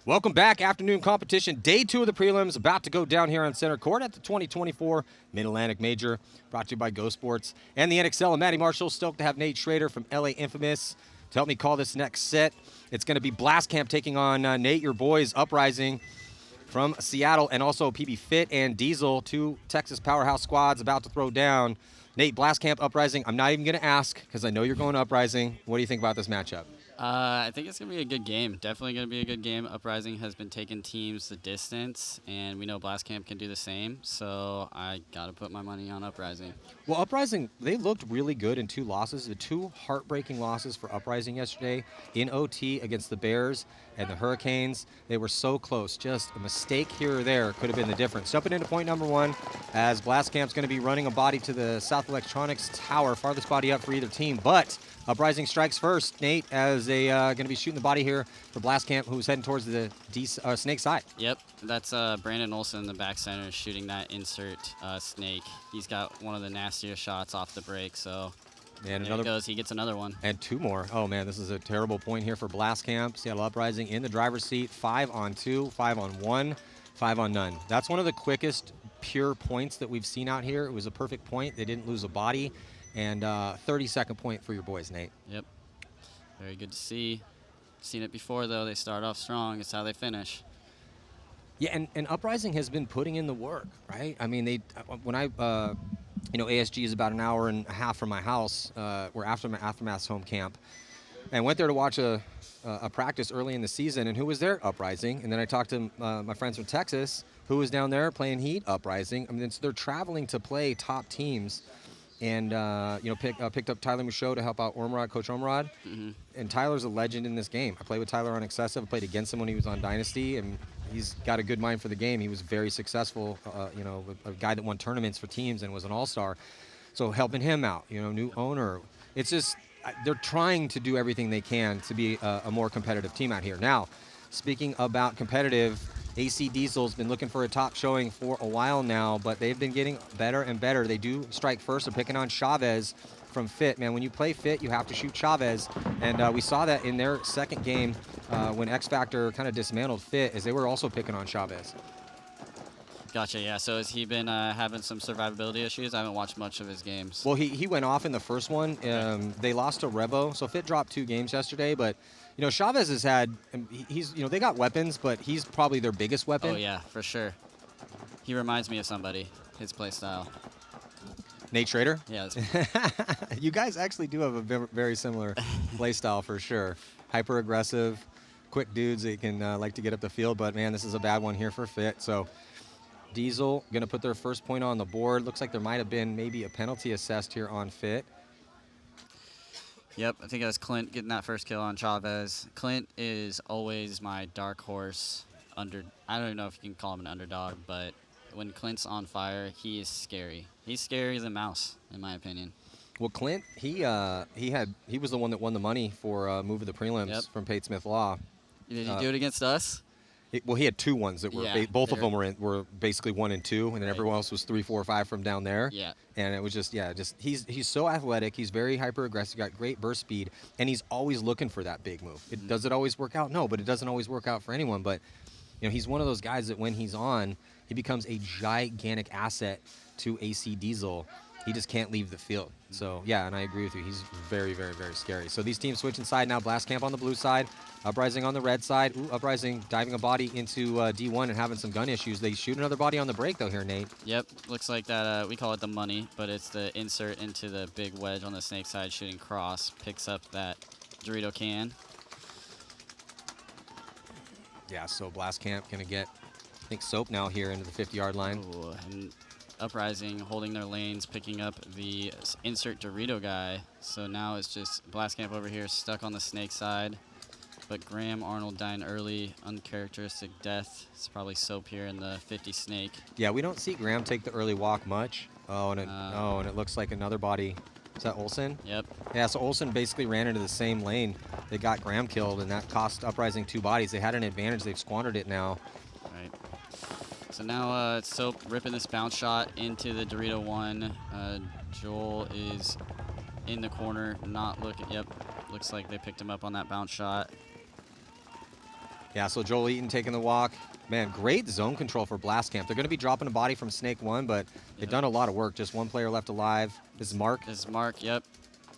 Welcome back. Afternoon competition. Day 2 of the prelims about to go down here on center court at the 2024 Mid-Atlantic Major, brought to you by Go Sports and the NXL. And Matty Marshall. Stoked to have Nate Schrader from LA Infamous to help me call this next set. It's going to be BlastCamp taking on Nate, your boys, Uprising from Seattle, and also PBFIT and Diesel, two Texas powerhouse squads about to throw down. Nate, BlastCamp, Uprising. I'm not even going to ask because I know you're going to Uprising. What do you think about this matchup? I think it's going to be a good game. Definitely going to be a good game. Uprising has been taking teams the distance, and we know BlastCamp can do the same, so I got to put my money on Uprising. Well, Uprising, they looked really good in 2 losses. The 2 heartbreaking losses for Uprising yesterday in OT against the Bears and the Hurricanes. They were so close. Just a mistake here or there could have been the difference. Jumping into point number 1, as BlastCamp's going to be running a body to the South Electronics Tower, farthest body up for either team, but Uprising strikes first. Nate, as they going to be shooting the body here for BlastCamp, who's heading towards the snake side. Yep, that's Brandon Olson in the back center shooting that insert snake. He's got one of the nastier shots off the break, so and there he goes. He gets another one. And 2 more. Oh, man, this is a terrible point here for BlastCamp. Seattle Uprising in the driver's seat, 5 on 2, 5 on 1, 5 on none. That's one of the quickest pure points that we've seen out here. It was a perfect point. They didn't lose a body. And 30-second point for your boys, Nate. Yep. Very good to see. Seen it before, though. They start off strong. It's how they finish. Yeah, and Uprising has been putting in the work, right? I mean, they when I, ASG is about an hour and a half from my house. We're Aftermath's home camp. And went there to watch a practice early in the season. And who was there? Uprising. And then I talked to my friends from Texas, who was down there playing Heat, Uprising. I mean, so they're traveling to play top teams. And, picked up Tyler Michaud to help out Coach Ormerod. Mm-hmm. And Tyler's a legend in this game. I played with Tyler on Excessive. I played against him when he was on Dynasty, and he's got a good mind for the game. He was very successful, a guy that won tournaments for teams and was an all-star. So helping him out, new owner. It's just they're trying to do everything they can to be a more competitive team out here. Now, speaking about competitive, AC Diesel's been looking for a top showing for a while now, but they've been getting better and better. They do strike first. They're picking on Chavez from FIT. Man, when you play FIT, you have to shoot Chavez. And we saw that in their second game when X Factor kind of dismantled FIT, as they were also picking on Chavez. Gotcha, yeah. So has he been having some survivability issues? I haven't watched much of his games. Well, he went off in the first one. They lost to Revo. So FIT dropped 2 games yesterday, but Chavez has had, he's, they got weapons, but he's probably their biggest weapon. Oh, yeah, for sure. He reminds me of somebody, his play style. Nate Schrader? Yeah. You guys actually do have a very similar play style for sure. Hyper aggressive, quick dudes that can like to get up the field, but man, this is a bad one here for FIT. So Diesel going to put their first point on the board. Looks like there might have been maybe a penalty assessed here on FIT. Yep, I think it was Clint getting that first kill on Chavez. Clint is always my dark horse. I don't even know if you can call him an underdog, but when Clint's on fire, he is scary. He's scary as a mouse, in my opinion. Well, Clint, he was the one that won the money for move of the prelims from Pate Smith Law. Did he do it against us? He had 2 ones that were both of them were basically 1 and 2, and then everyone else was 3, 4, 5 from down there. Yeah. And it was just he's so athletic. He's very hyper aggressive. Got great burst speed, and he's always looking for that big move. Does it always work out? No, but it doesn't always work out for anyone. But he's one of those guys that when he's on, he becomes a gigantic asset to AC Diesel. He just can't leave the field. So, yeah, and I agree with you. He's very, very, very scary. So these teams switching side now. BlastCamp on the blue side. Uprising on the red side. Ooh, Uprising diving a body into D1 and having some gun issues. They shoot another body on the break, though, here, Nate. Yep. Looks like that. We call it the money, but it's the insert into the big wedge on the snake side shooting cross. Picks up that Dorito can. Yeah, so BlastCamp going to get, I think, Soap now here into the 50-yard line. Ooh, and Uprising holding their lanes, picking up the insert Dorito guy. So now it's just BlastCamp over here stuck on the snake side. But Graham Arnold dying early, uncharacteristic death. It's probably Soap here in the 50 snake. Yeah, we don't see Graham take the early walk much. And it looks like another body. Is that Olsen? Yep. Yeah, so Olsen basically ran into the same lane. They got Graham killed, and that cost Uprising 2 bodies. They had an advantage. They've squandered it now. Right. So now it's Soap ripping this bounce shot into the Dorito 1. Joel is in the corner, not looking. Yep, looks like they picked him up on that bounce shot. Yeah, so Joel Eaton taking the walk. Man, great zone control for BlastCamp. They're going to be dropping a body from Snake 1, but they've done a lot of work. Just one player left alive. This is Mark. This is Mark, yep.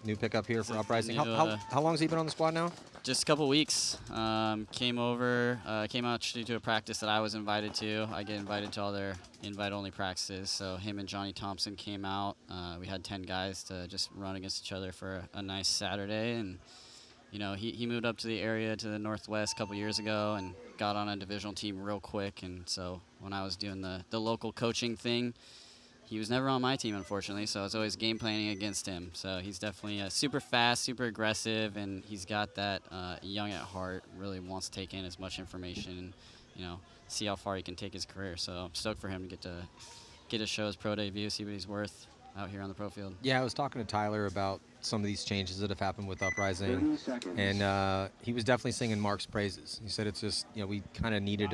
New pickup here for This is the Uprising. new, How long has he been on the squad now? Just a couple weeks. Came out to a practice that I was invited to. I get invited to all their invite-only practices. So him and Johnny Thompson came out. We had 10 guys to just run against each other for a nice Saturday. And, you know, he moved up to the area to the Northwest a couple years ago and got on a divisional team real quick. And so when I was doing the local coaching thing, he was never on my team, unfortunately, so I was always game planning against him. So he's definitely super fast, super aggressive, and he's got that young at heart, really wants to take in as much information and, you know, see how far he can take his career. So I'm stoked for him to get to show his pro debut, see what he's worth out here on the pro field. Yeah, I was talking to Tyler about some of these changes that have happened with Uprising, and he was definitely singing Mark's praises. He said it's just, you know, we kind of needed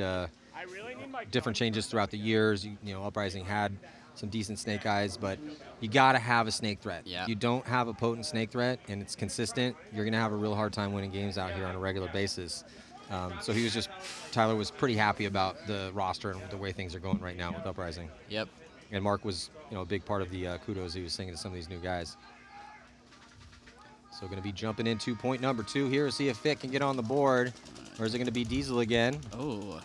different changes throughout the years. You know, Uprising had some decent snake guys, but you got to have a snake threat. Yeah. You don't have a potent snake threat and it's consistent, you're going to have a real hard time winning games out here on a regular basis. So Tyler was pretty happy about the roster and the way things are going right now with Uprising. Yep. And Mark was, you know, a big part of the kudos he was singing to some of these new guys. So going to be jumping into point number 2 here, see if Fit can get on the board, or is it going to be Diesel again? Oh,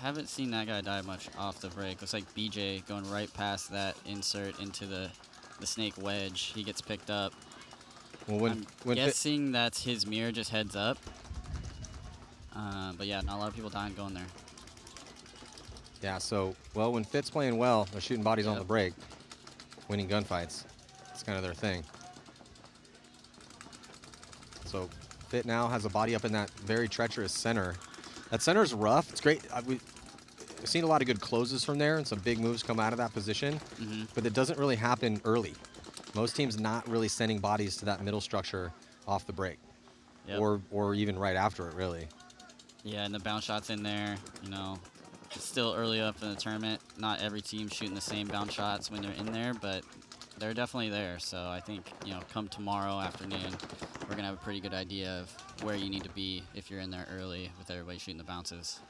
haven't seen that guy die much off the break. Looks like BJ going right past that insert into the snake wedge. He gets picked up. Well, I'm guessing that's his mirror, just heads up. But yeah, not a lot of people dying going there. Yeah, so, well, when Fit's playing well, they're shooting bodies on the break, winning gunfights. It's kind of their thing. So Fit now has a body up in that very treacherous center. That center's rough. It's great. We've seen a lot of good closes from there and some big moves come out of that position, but it doesn't really happen early. Most teams not really sending bodies to that middle structure off the break, or even right after it, really. Yeah, and the bounce shots in there, you know, it's still early up in the tournament. Not every team's shooting the same bounce shots when they're in there, but they're definitely there. So I think, you know, come tomorrow afternoon, we're going to have a pretty good idea of where you need to be if you're in there early with everybody shooting the bounces.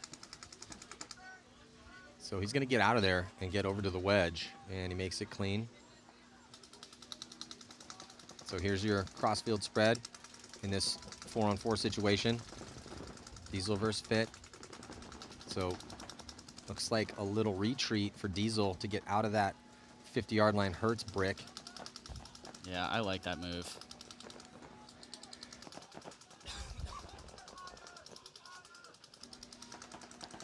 So he's going to get out of there and get over to the wedge, and he makes it clean. So here's your crossfield spread in this 4-on-4 situation. Diesel versus Fit. So looks like a little retreat for Diesel to get out of that 50-yard line Hertz brick. Yeah, I like that move.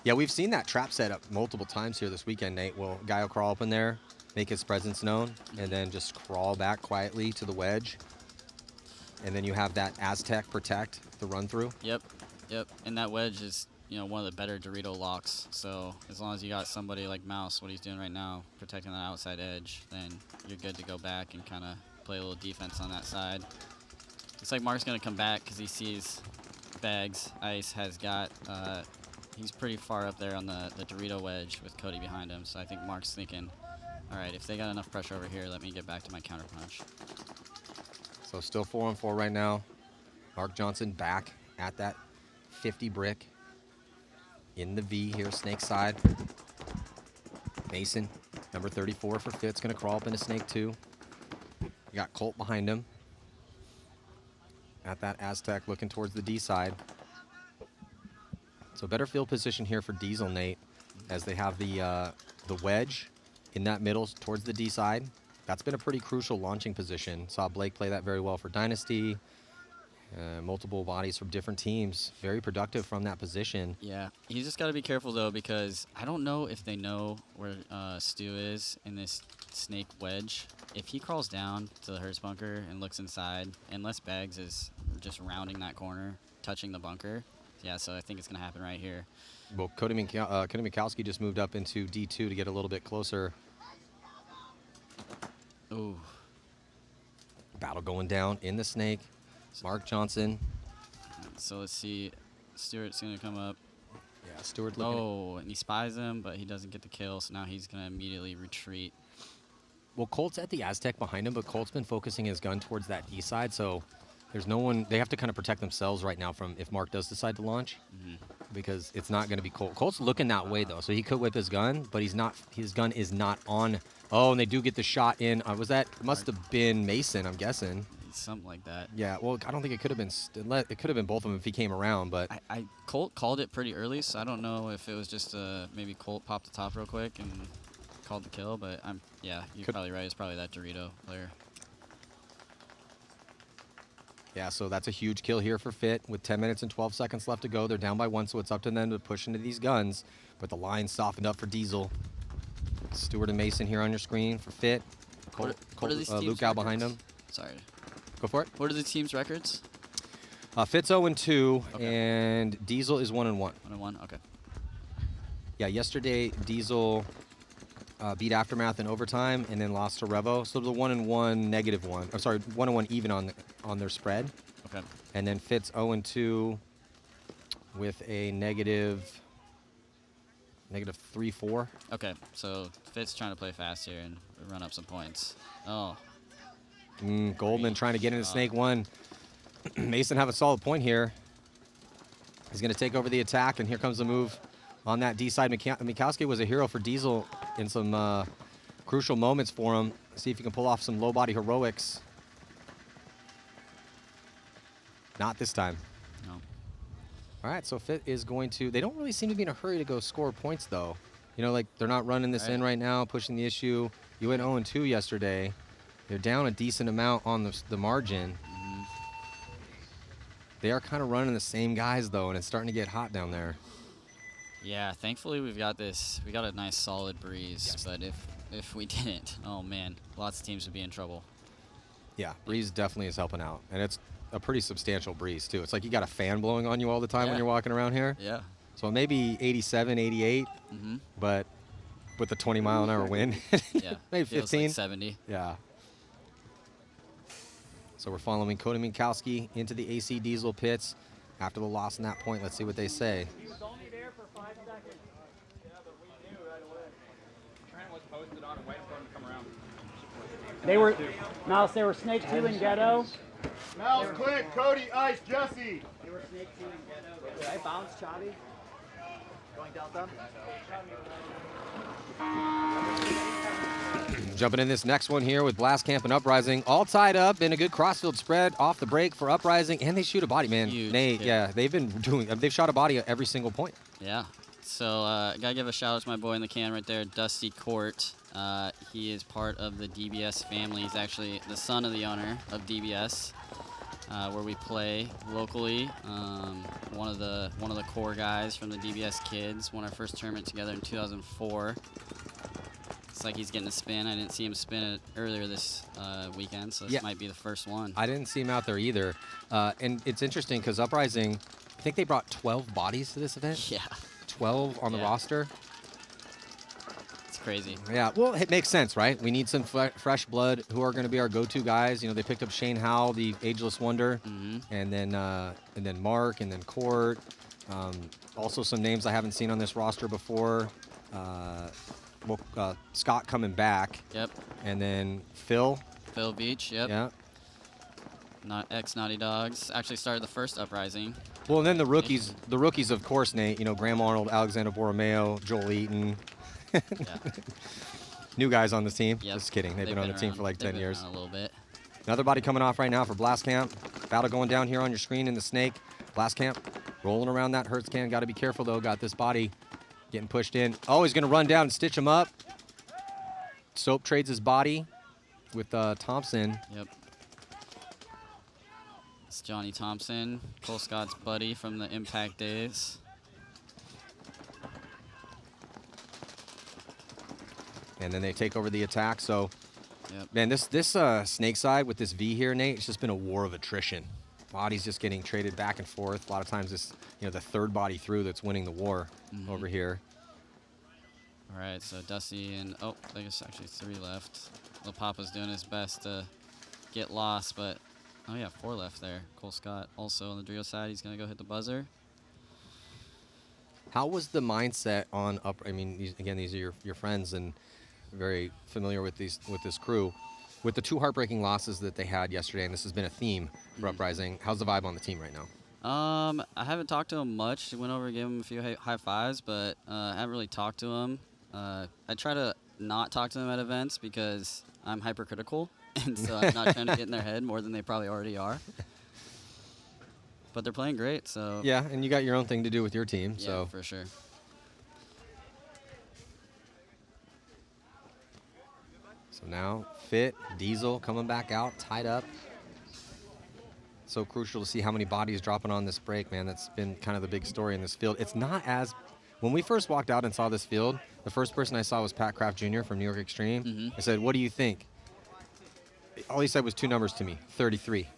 Yeah, we've seen that trap set up multiple times here this weekend, Nate. Well, guy will crawl up in there, make his presence known, and then just crawl back quietly to the wedge. And then you have that Aztec protect the run through. Yep. And that wedge is, you know, one of the better Dorito locks. So as long as you got somebody like Mouse, what he's doing right now, protecting that outside edge, then you're good to go back and kind of play a little defense on that side. Looks like Mark's going to come back because he sees Bags. Ice has got, he's pretty far up there on the Dorito wedge with Cody behind him. So I think Mark's thinking, all right, if they got enough pressure over here, let me get back to my counter punch. So still 4-on-4 right now. Mark Johnson back at that 50 brick in the V here, snake side. Mason, number 34 for Fit's going to crawl up into snake 2. You got Colt behind him at that Aztec looking towards the D side. So better field position here for Diesel, Nate, as they have the wedge in that middle towards the D side. That's been a pretty crucial launching position. Saw Blake play that very well for Dynasty. Multiple bodies from different teams. Very productive from that position. Yeah, he's just got to be careful, though, because I don't know if they know where Stu is in this snake wedge. If he crawls down to the Hertz bunker and looks inside, unless Bags is just rounding that corner, touching the bunker, yeah, so I think it's going to happen right here. Well, Cody Mikowski just moved up into D2 to get a little bit closer. Ooh. Battle going down in the snake. Mark Johnson. So let's see. Stewart's going to come up. Yeah, Stewart looking. Oh, and he spies him, but he doesn't get the kill, so now he's going to immediately retreat. Well, Colt's at the Aztec behind him, but Colt's been focusing his gun towards that D side, so there's no one. They have to kind of protect themselves right now from if Mark does decide to launch. because it's not going to be Colt. Colt's looking that way, though, so he could whip his gun, but he's not. His gun is not on. Oh, and they do get the shot in. Was that? Must have been Mason, I'm guessing. Something like that. Yeah, well, I don't think it could have been. It could have been both of them if he came around, but Colt called it pretty early, so I don't know if it was just maybe Colt popped the top real quick and called the kill. But you're probably right. It's probably that Dorito player. Yeah, so that's a huge kill here for FIT with 10 minutes and 12 seconds left to go. They're down by 1, so it's up to them to push into these guns. But the line softened up for Diesel. Stewart and Mason here on your screen for FIT. What are these teams' Luke out behind records? him. Sorry. Go for it. What are the team's records? FIT's 0-2, Okay. and Diesel is 1-1. 1-1. Okay. Yeah, yesterday Diesel beat Aftermath in overtime and then lost to Revo. So it was a 1-1, -1. I'm sorry, 1-1 even on their spread. Okay. And then FIT's 0-2 with a -3-4. Okay. So Fitz trying to play fast here and run up some points. Oh. Goldman trying to get into Snake 1. Mason have a solid point here. He's going to take over the attack, and here comes the move on that D side. Mikowski was a hero for Diesel in some crucial moments for him. See if he can pull off some low body heroics. Not this time. No. All right, so FIT is going to. They don't really seem to be in a hurry to go score points, though. You know, like they're not running this in right now, pushing the issue. You went 0-2 yesterday. They're down a decent amount on the margin. They are kind of running the same guys, though, and it's starting to get hot down there. Yeah, thankfully we got a nice solid breeze. Yes. But if we didn't, oh man, lots of teams would be in trouble. Yeah, breeze definitely is helping out, and it's a pretty substantial breeze too. It's like you got a fan blowing on you all the time when you're walking around here. Yeah. So maybe 87, 88, but with the 20-mile-an-hour wind, maybe 15, like 70. Yeah. So we're following Cody Minkowski into the AC Diesel pits after the loss in that point. Let's see what they say. He was only there for 5 seconds. Yeah, but we knew right away. Trent was posted on and waiting for him to come around. Mouse, they were Snake 2 in Ghetto. Mouse, Clint, Cody, Ice, Jesse. They were Snake 2 in Ghetto. Did I bounce, Chavi? Going Delta? Jumping in this next one here with BlastCamp and Uprising, all tied up in a good crossfield spread off the break for Uprising, and they shoot a body, man. Huge Nate, hit. they've shot a body at every single point. Yeah. So gotta give a shout out to my boy in the can right there, Dusty Court. He is part of the DBS family. He's actually the son of the owner of DBS, where we play locally. One of the core guys from the DBS kids. Won our first tournament together in 2004. It's like he's getting a spin. I didn't see him spin it earlier this weekend, so this might be the first one. I didn't see him out there either. And it's interesting because Uprising, I think they brought 12 bodies to this event. Yeah. 12 on the roster. It's crazy. Yeah, well, it makes sense, right? We need some fresh blood who are going to be our go-to guys. You know, they picked up Shane Howell, the ageless wonder, and then Mark, and then Court. Also some names I haven't seen on this roster before. Scott coming back. Yep. And then Phil. Phil Beach, yep. Yeah. Ex-Naughty Dogs. Actually started the first Uprising. Well, and then the rookies, of course, Nate, you know, Graham Arnold, Alexander Borromeo, Joel Eaton. New guys on the team. Yep. Just kidding. They've been on the team for like 10 years. A little bit. Another body coming off right now for BlastCamp. Battle going down here on your screen in the Snake. BlastCamp rolling around that Hertz can. Got to be careful, though. Got this body getting pushed in. Oh, he's going to run down and stitch him up. Soap trades his body with Thompson. Yep. It's Johnny Thompson, Cole Scott's buddy from the Impact days. And then they take over the attack. So, Yep. man, this Snake side with this V here, Nate, it's just been a war of attrition. Bodies just getting traded back and forth. A lot of times it's, you know, the third body through that's winning the war over here. All right, so Dusty and, I think it's actually 3 left. Lil Papa's doing his best to get lost, but, 4 left there. Cole Scott also on the Drio side. He's going to go hit the buzzer. How was the mindset on I mean, again, these are your friends and very familiar with this crew. With the 2 heartbreaking losses that they had yesterday, and this has been a theme for Uprising, how's the vibe on the team right now? I haven't talked to him much. Went over and gave him a few high fives, but I haven't really talked to him. I try to not talk to them at events because I'm hypercritical, and so I'm not trying to get in their head more than they probably already are. But they're playing great, so Yeah, and you got your own thing to do with your team, yeah, so. for sure. So now Fit, Diesel coming back out, tied up. So crucial to see how many bodies dropping on this break, man. That's been kind of the big story in this field. It's not as, when we first walked out and saw this field, the first person I saw was Pat Kraft Jr. from New York Extreme. I said, what do you think? All he said was 2 numbers to me, 33.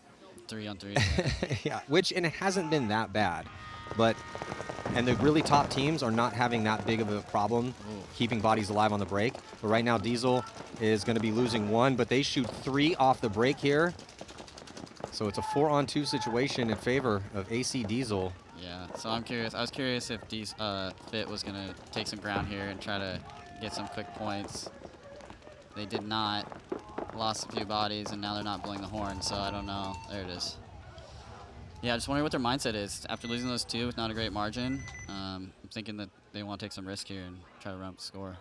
3-on-3. Yeah, which, and it hasn't been that bad. But, and the really top teams are not having that big of a problem keeping bodies alive on the break. But right now, Diesel is going to be losing 1, but they shoot 3 off the break here. So it's a 4-on-2 situation in favor of AC Diesel. Yeah, so I'm curious. I was curious if Fit was going to take some ground here and try to get some quick points. They did not. Lost a few bodies, and now they're not blowing the horn, so I don't know. There it is. Yeah, I just wondering what their mindset is. After losing those 2 with not a great margin, I'm thinking that they want to take some risk here and try to run up the score.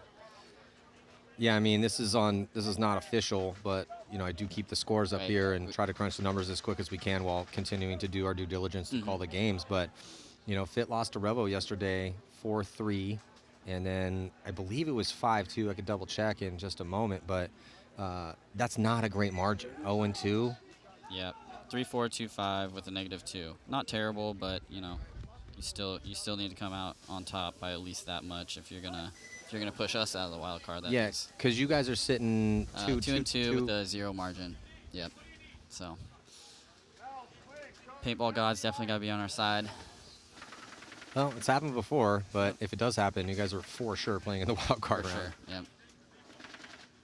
Yeah, I mean, this is not official, but, you know, I do keep the scores up here and try to crunch the numbers as quick as we can while continuing to do our due diligence to call the games. But, you know, Fit lost to Revo yesterday 4-3, and then I believe it was 5-2. I could double check in just a moment, but that's not a great margin. 0-2. Yep. 3-4-2-5 with a -2. Not terrible, but you know, you still need to come out on top by at least that much if you're gonna push us out of the wild card. That Yeah, because you guys are sitting 2-2 with a 0 margin. Yep. So paintball gods definitely gotta be on our side. Well, it's happened before, but if it does happen, you guys are for sure playing in the wild card For round. sure. Yep.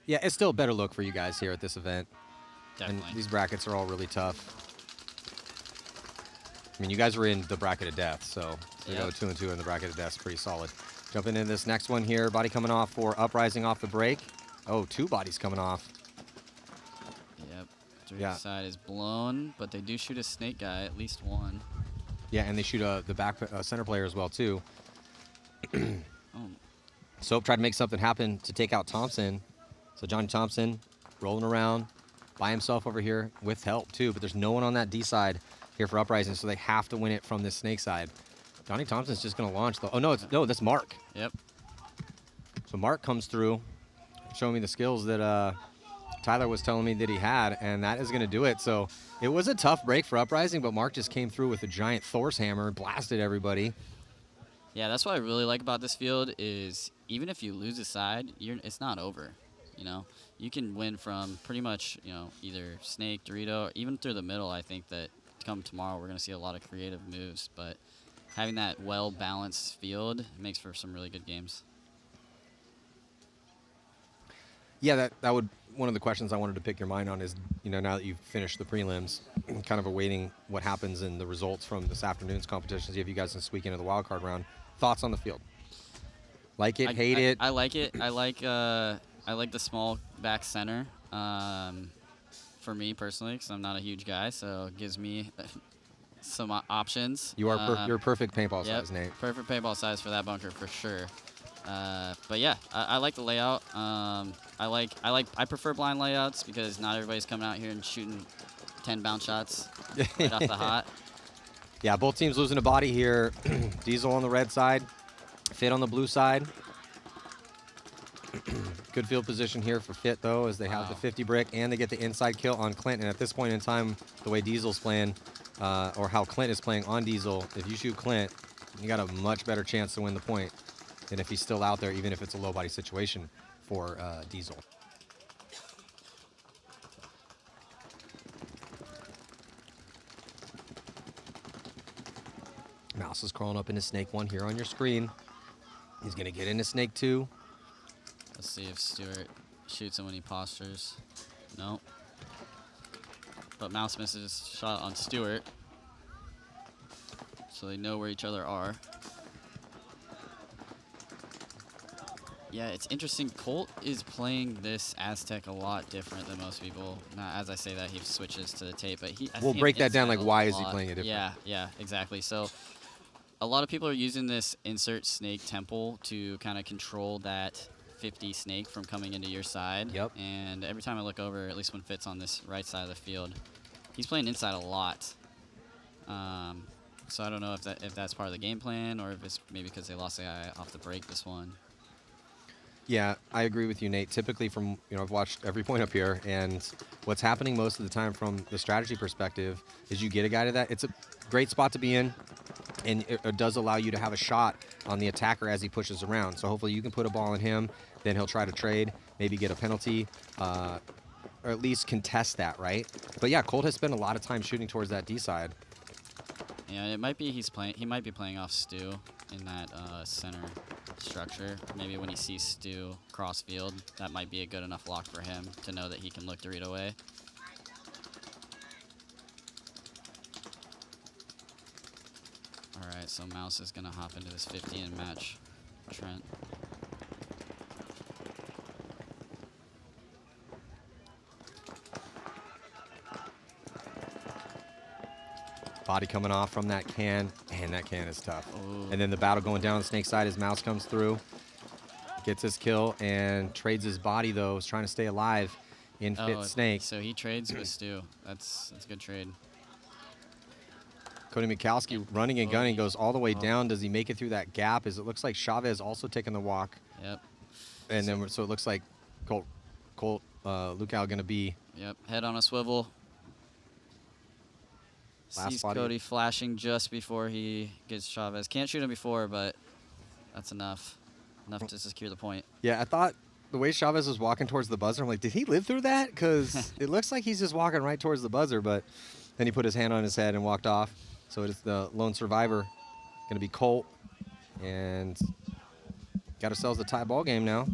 Yeah, it's still a better look for you guys here at this event. Definitely. And these brackets are all really tough. I mean, you guys were in the bracket of death, so to go 2-2 in the bracket of death is pretty solid. Jumping into this next one here, body coming off for Uprising off the break. Oh, 2 bodies coming off. Yep. Three side is blown, but they do shoot a snake guy, at least 1. Yeah, and they shoot the back center player as well, too. Soap tried to make something happen to take out Thompson. So Johnny Thompson rolling around by himself over here with help, too. But there's no one on that D side here for Uprising, so they have to win it from this snake side. Johnny Thompson's just going to launch. Oh, no, that's Mark. Yep. So Mark comes through, showing me the skills that Tyler was telling me that he had, and that is going to do it. So it was a tough break for Uprising, but Mark just came through with a giant Thor's hammer, blasted everybody. Yeah, that's what I really like about this field is even if you lose a side, it's not over. You know, you can win from pretty much, you know, either snake, Dorito, or even through the middle. I think that come tomorrow we're going to see a lot of creative moves, but having that well-balanced field makes for some really good games. Yeah, that would, one of the questions I wanted to pick your mind on is, you know, now that you've finished the prelims, kind of awaiting what happens in the results from this afternoon's competitions. You have you guys this weekend of the wild card round. Thoughts on the field? Like it, hate it? I like it. I like the small back center. For me personally, because I'm not a huge guy, so it gives me some options. You are you're perfect paintball size, Nate. Perfect paintball size for that bunker for sure. But yeah, I like the layout. I prefer blind layouts because not everybody's coming out here and shooting 10 bounce shots right off the hot. Yeah, both teams losing a body here. Diesel on the red side, Fit on the blue side. Good field position here for Fit, though, as they have the 50 brick, and they get the inside kill on Clint. And at this point in time, the way Diesel's playing, or how Clint is playing on Diesel, if you shoot Clint, you got a much better chance to win the point than if he's still out there, even if it's a low body situation for Diesel. Mouse is crawling up into Snake 1 here on your screen. He's going to get into Snake 2. Let's see if Stewart shoots him when he postures. Nope. But Mouse misses his shot on Stewart. So they know where each other are. Yeah, it's interesting. Colt is playing this Aztec a lot different than most people. Now, as I say that, he switches to the tape, but I We'll see him break that down, inside like, a why is he lot. playing it different? Yeah, exactly. So a lot of people are using this insert snake temple to kind of control that 50 snake from coming into your side. Yep. And every time I look over, at least when Fit's on this right side of the field, he's playing inside a lot. So I don't know if that's part of the game plan or if it's maybe because they lost the guy off the break this one. Yeah, I agree with you, Nate. Typically from, I've watched every point up here, and what's happening most of the time from the strategy perspective is you get a guy to that. It's a great spot to be in, and it does allow you to have a shot on the attacker as he pushes around. So hopefully you can put a ball in him, then he'll try to trade, maybe get a penalty, or at least contest that, right? But yeah, Colt has spent a lot of time shooting towards that D side. Yeah, it might be he might be playing off Stu in that center structure. Maybe when he sees Stu cross field, that might be a good enough lock for him to know that he can look Dorito away. All right, so Mouse is gonna hop into this 50 and match Trent. Body coming off from that can. Man, that can is tough. Ooh. And then the battle going down the snake side as Mouse comes through. Gets his kill and trades his body, though. Is trying to stay alive in Fit Snake. So he trades with Stu. That's a good trade. Cody Mikowski running and gunning, goes all the way down. Does he make it through that gap? As it looks like Chavez also taking the walk. Yep. And then so it looks like Colt Lukow going to be. Yep. Head on a swivel. Last Sees body. Cody flashing just before he gets Chavez. Can't shoot him before, but that's enough. Enough to secure the point. Yeah, I thought the way Chavez was walking towards the buzzer, I'm like, did he live through that? Because it looks like he's just walking right towards the buzzer, but then he put his hand on his head and walked off. So it is the lone survivor, going to be Colt, and got ourselves a tie ball game now.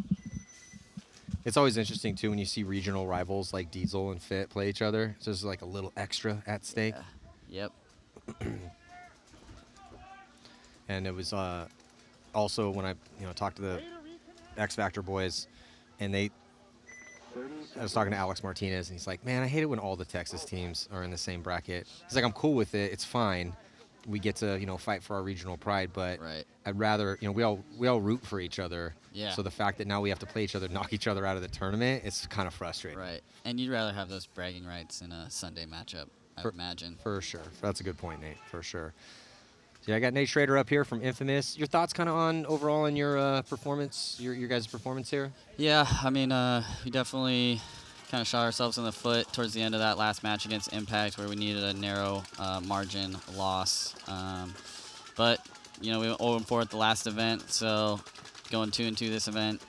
It's always interesting, too, when you see regional rivals like Diesel and Fit play each other. It's just like a little extra at stake. Yeah. Yep. And it was also when I talked to the X Factor boys, and I was talking to Alex Martinez, and he's like, man, I hate it when all the Texas teams are in the same bracket. He's like, I'm cool with it. It's fine. We get to, fight for our regional pride, but Right. I'd rather, we all root for each other. Yeah. So the fact that now we have to play each other, knock each other out of the tournament, it's kind of frustrating. Right. And you'd rather have those bragging rights in a Sunday matchup, I imagine. For sure. That's a good point, Nate, for sure. So yeah, I got Nate Schrader up here from Infamous. Your thoughts kind of on overall in your performance, your guys' performance here? Yeah, I mean, we definitely kind of shot ourselves in the foot towards the end of that last match against Impact where we needed a narrow margin loss. But, we went 0-4 at the last event, so going 2-2 this event,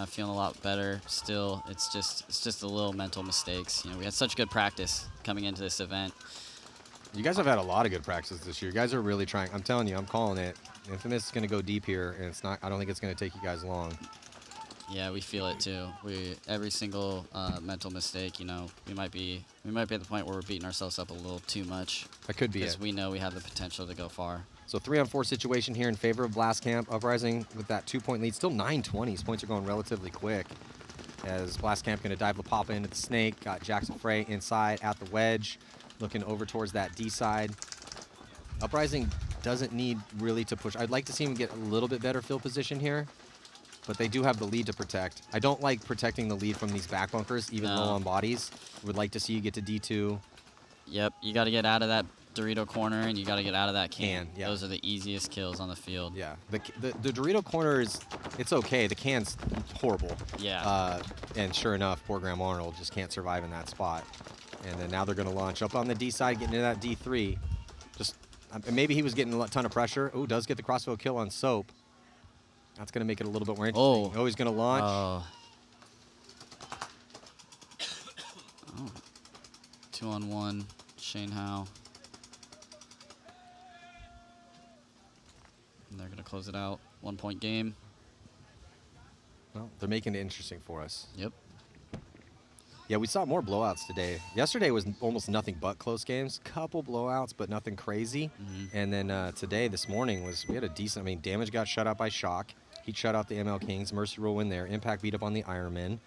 feeling a lot better. Still, it's just the little mental mistakes. We had such good practice coming into this event. You guys have had a lot of good practices this year. You guys are really trying. I'm telling you, I'm calling it. Infamous is going to go deep here, and I don't think it's going to take you guys long. Yeah, we feel it too. Every single mental mistake, we might be at the point where we're beating ourselves up a little too much. That could be it. Because we know we have the potential to go far. So 3-on-4 situation here in favor of BlastCamp. Uprising with that 2-point lead. Still 9-20s. Points are going relatively quick. As BlastCamp going to dive La Papa into the snake. Got Jackson Frey inside at the wedge. Looking over towards that D side. Uprising doesn't need really to push. I'd like to see him get a little bit better field position here. But they do have the lead to protect. I don't like protecting the lead from these back bunkers, even low on bodies. Would like to see you get to D2. Yep, you got to get out of that Dorito corner, and you got to get out of that can. Yeah. Those are the easiest kills on the field. Yeah, the Dorito corner it's okay. The can's horrible. Yeah. And sure enough, poor Graham Arnold just can't survive in that spot. And then now they're going to launch up on the D side, getting into that D3. Just maybe he was getting a ton of pressure. Oh, does get the crossfield kill on Soap. That's going to make it a little bit more interesting. Oh, he's going to launch. Oh. 2-on-1, Shane Howe. And they're going to close it out. 1-point game. Well, they're making it interesting for us. Yep. Yeah, we saw more blowouts today. Yesterday was almost nothing but close games. Couple blowouts, but nothing crazy. And then today, this morning, we had a decent, Damage got shut out by Shock. Heat shut out the ML Kings. Mercy Rule win there. Impact beat up on the Ironman.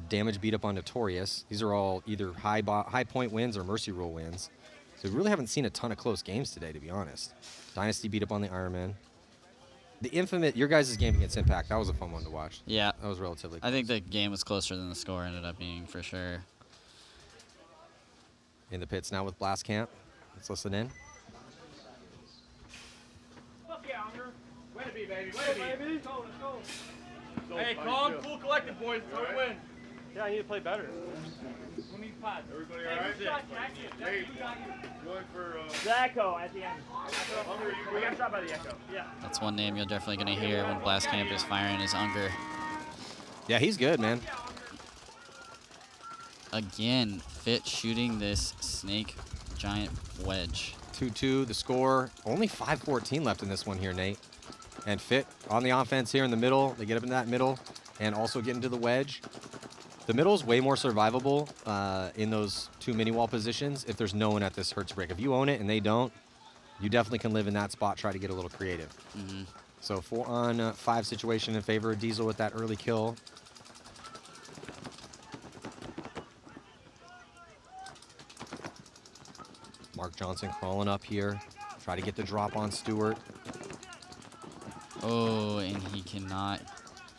Damage beat up on Notorious. These are all either high point wins or Mercy Rule wins. So we really haven't seen a ton of close games today, to be honest. Dynasty beat up on the Ironman. The infamous, your guys' game against Impact, that was a fun one to watch. Yeah. That was relatively close. I think the game was closer than the score ended up being, for sure. In the pits now with BlastCamp. Let's listen in. Fuck yeah, Unger. Way to be, baby. Way, baby. Let's go, let's go. Hey, calm, cool, collected, boys. That's how we win. Yeah, I need to play better. We need pods. Everybody Hey, all right? good shot, Jackson. Hey. We got you. Going for The Echo at the end. Hunger, you We good? got shot by the Echo. Yeah. That's one name you're definitely going to hear when BlastCamp is firing is Unger. Yeah, he's good, man. Again, Fit shooting this snake giant wedge. 2-2, the score. Only 5:14 left in this one here, Nate. And Fit on the offense here in the middle. They get up in that middle and also get into the wedge. The middle is way more survivable in those two mini wall positions if there's no one at this Hertz break. If you own it and they don't, you definitely can live in that spot, try to get a little creative. So 4-on-5 situation in favor of Diesel with that early kill. Mark Johnson crawling up here. Try to get the drop on Stewart. Oh, and he cannot.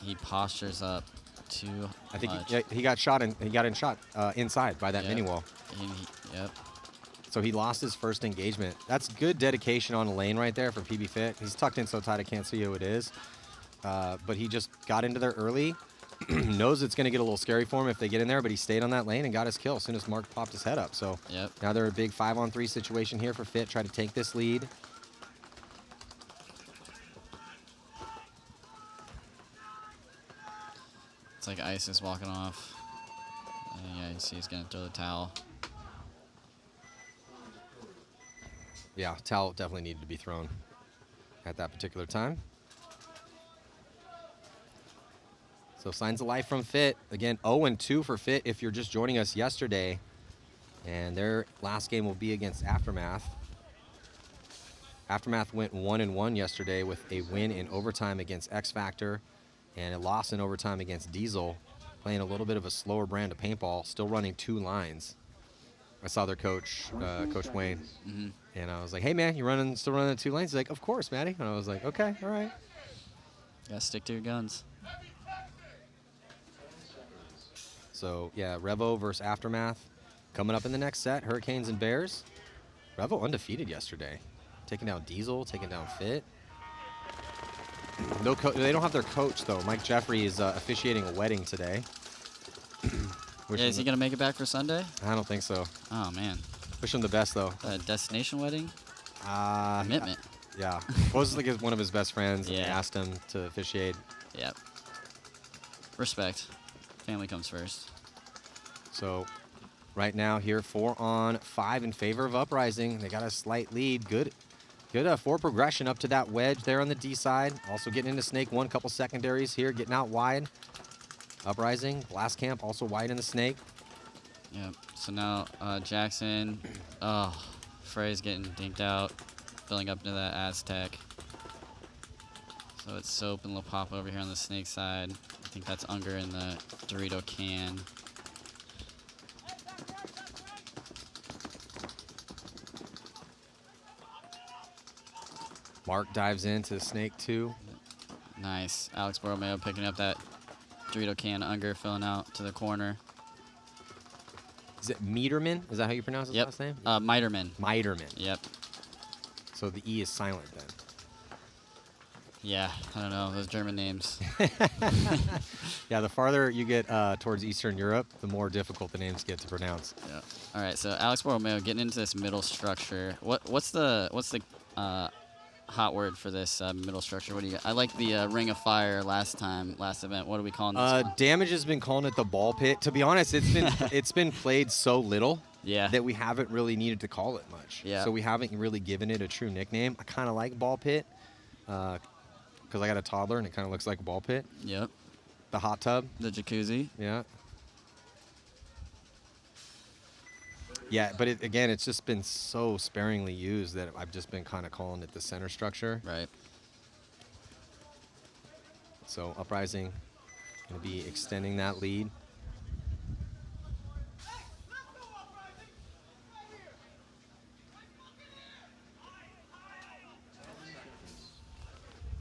He postures up too I think much. he got shot and he got shot inside by that Yep. mini wall. And yep. So he lost his first engagement. That's good dedication on a lane right there for PBFIT. He's tucked in so tight I can't see who it is. But he just got into there early. Knows it's going to get a little scary for him if they get in there, but he stayed on that lane and got his kill as soon as Mark popped his head up. So Yep. now they're a big 5-on-3 situation here for Fit. Try to take this lead. It's like Ice is walking off. Yeah, you see he's going to throw the towel. Yeah, towel definitely needed to be thrown at that particular time. So signs of life from Fit. Again, 0-2 for Fit if you're just joining us yesterday. And their last game will be against Aftermath. Aftermath went 1-1 yesterday with a win in overtime against X Factor and a loss in overtime against Diesel, playing a little bit of a slower brand of paintball, still running 2 lines. I saw their coach, Coach Wayne, and I was like, "Hey man, you still running the 2 lanes?" He's like, "Of course, Matty." And I was like, "Okay, all right." Gotta stick to your guns. So yeah, Revo versus Aftermath coming up in the next set. Hurricanes and Bears. Revo undefeated yesterday, taking down Diesel, taking down Fit. No, they don't have their coach though. Mike Jeffrey is officiating a wedding today. Yeah, is he going to make it back for Sunday? I don't think so. Oh, man. Wish him the best though. Destination wedding? Uh, Commitment. Yeah, was like one of his best friends. And Yeah. asked him to officiate. Yep. Respect. Family comes first. So right now here 4-on-5 in favor of Uprising. They got a slight lead. Good forward progression up to that wedge there on the D side. Also getting into Snake 1, couple secondaries here, getting out wide. Uprising, BlastCamp also wide in the Snake. Yep. So now Jackson. Oh, Frey's getting dinked out, filling up into that Aztec. So it's Soap and Lopapa over here on the Snake side. I think that's Unger in the Dorito can. Mark dives into Snake 2. Nice. Alex Borromeo picking up that Dorito can. Unger filling out to the corner. Is it Meterman? Is that how you pronounce his Yep. last name? Miterman. Miterman. Yep. So the E is silent then. Yeah, I don't know. Those German names. Yeah, the farther you get towards Eastern Europe, the more difficult the names get to pronounce. Yeah. All right, so Alex Borromeo getting into this middle structure. What's the hot word for this middle structure? What do you got? I like the Ring of Fire last event. What are we calling this one? Damage has been calling it the ball pit. To be honest, it's been played so little Yeah. that we haven't really needed to call it much. Yeah. So we haven't really given it a true nickname. I kind of like ball pit because I got a toddler and it kind of looks like a ball pit. Yep. The hot tub. The jacuzzi. Yeah. Yeah, but again, it's just been so sparingly used that I've just been kind of calling it the center structure. Right. So Uprising going to be extending that lead.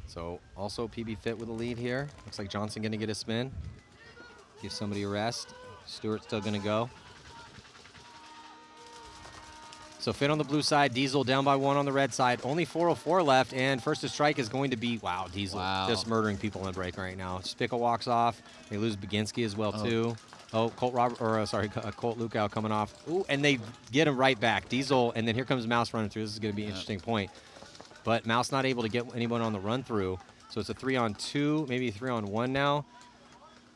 So also PBFIT with a lead here. Looks like Johnson going to get a spin. Give somebody a rest. Stewart's still going to go. So Fit on the blue side, Diesel down by 1 on the red side. Only 404 left, and first to strike is going to be, wow, Diesel. Wow. Just murdering people in the break right now. Spickle walks off. They lose Baginski as well, too. Oh, Colt Lukow coming off. Ooh, and they get him right back. Diesel, and then here comes Mouse running through. This is going to be an interesting point. But Mouse not able to get anyone on the run through. So it's a 3-on-2, maybe a 3-on-1 now.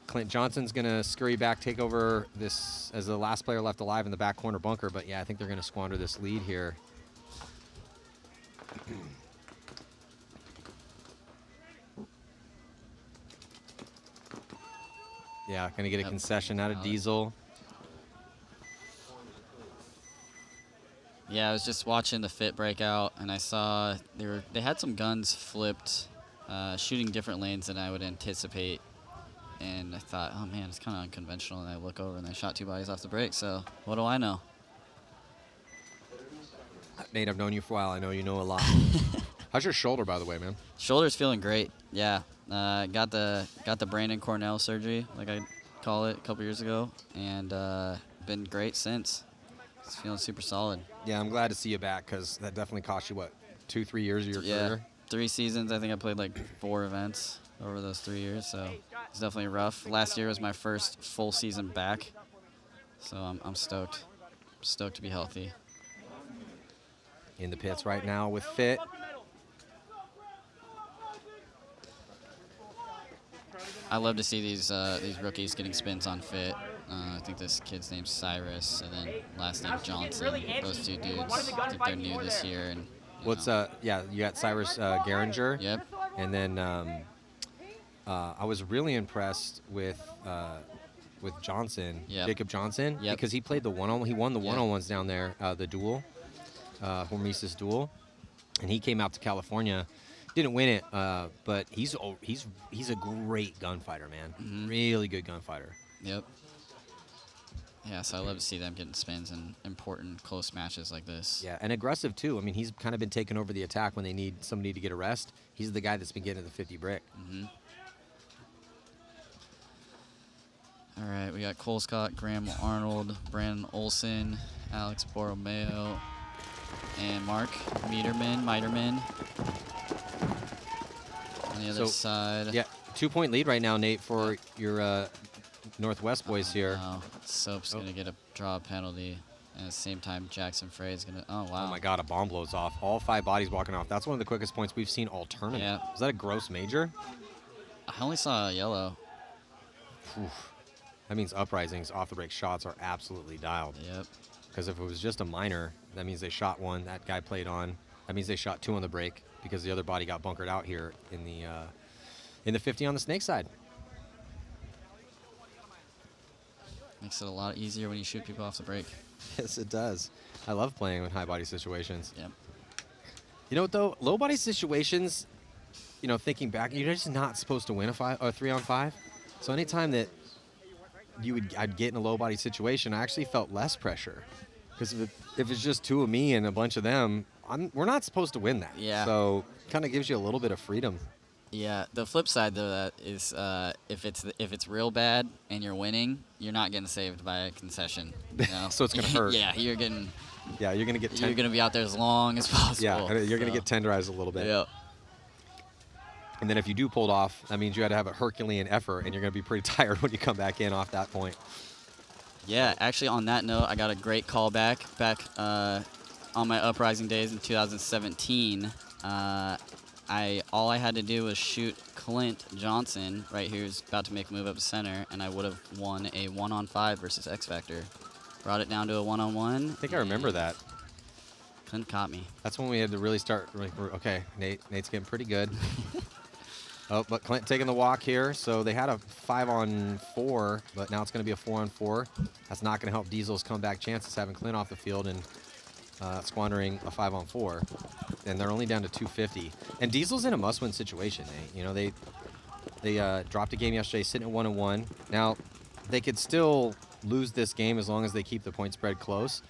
Clint Johnson's going to scurry back, take over this as the last player left alive in the back corner bunker. But, yeah, I think they're going to squander this lead here. Yeah, going to get a concession out of Diesel. Yeah, I was just watching the Fit breakout, and I saw they had some guns flipped, shooting different lanes than I would anticipate. And I thought, oh man, it's kind of unconventional. And I look over and they shot 2 bodies off the break. So what do I know? Nate, I've known you for a while. I know you know a lot. How's your shoulder, by the way, man? Shoulder's feeling great. Yeah, got the Brandon Cornell surgery, like I call it, a couple years ago, and been great since. It's feeling super solid. Yeah, I'm glad to see you back because that definitely cost you, what, 2-3 years of your career? 3 seasons. I think I played like 4 events over those 3 years, so it's definitely rough. Last year was my first full season back, so I'm stoked. Stoked to be healthy. In the pits right now with Fit. I love to see these rookies getting spins on Fit. I think this kid's name's Cyrus, and then last name Johnson. Those 2 dudes, I think they're new this year. And yeah, you got Cyrus Garinger. Yep. And then I was really impressed with Johnson, Jacob Johnson, because he played the one-on-one. He won the one-on-ones down there, the duel, Hormesis duel, and he came out to California. Didn't win it, but he's a great gunfighter, man. Mm-hmm. Really good gunfighter. Yep. Yeah, so I love to see them getting spins in important close matches like this. Yeah, and aggressive too. I mean, he's kind of been taking over the attack when they need somebody to get a rest. He's the guy that's been getting to the 50 brick. Mm-hmm. All right, we got Cole Scott, Graham Arnold, Brandon Olson, Alex Borromeo, and Mark Miterman. On the other side. Yeah, 2-point lead right now, Nate, for your Northwest boys here. Wow. Soap's going to get a draw penalty. And at the same time, Jackson Frey's going to... Oh, wow. Oh, my God, a bomb blows off. All 5 bodies walking off. That's one of the quickest points we've seen all tournament. Yeah. Is that a gross major? I only saw a yellow. Oof. That means Uprising's off-the-break shots are absolutely dialed. Yep. Because if it was just a minor, that means they shot 1. That guy played on. That means they shot 2 on the break because the other body got bunkered out here in the 50 on the snake side. Makes it a lot easier when you shoot people off the break. Yes, it does. I love playing with high body situations. Yep. You know what, though? Low body situations, thinking back, you're just not supposed to win a 3-on-5. So anytime that I'd get in a low body situation, I actually felt less pressure. Because if it's just 2 of me and a bunch of them, we're not supposed to win that. Yeah. So kind of gives you a little bit of freedom. Yeah. The flip side, though, that is if it's real bad and you're winning, you're not getting saved by a concession. So it's going to hurt. Yeah, you're going to get you're going to be out there as long as possible. Yeah, you're going to get tenderized a little bit. Yeah. And then if you do pull it off, that means you had to have a Herculean effort, and you're going to be pretty tired when you come back in off that point. Yeah, actually, on that note, I got a great call back on my Uprising days in 2017. All I had to do was shoot Clint Johnson right here, who's about to make a move up to center, and I would have won a 1-on-5 versus X Factor. Brought it down to a 1-on-1. I think I remember that. Clint caught me. That's when we had to really start. Okay, Nate's getting pretty good. Oh, but Clint taking the walk here. So they had a 5-on-4, but now it's going to be a 4-on-4. That's not going to help Diesel's comeback chances, having Clint off the field and squandering a 5-on-4. And they're only down to 250. And Diesel's in a must-win situation, Nate. They dropped a game yesterday, sitting at 1-1. Now, they could still lose this game as long as they keep the point spread close,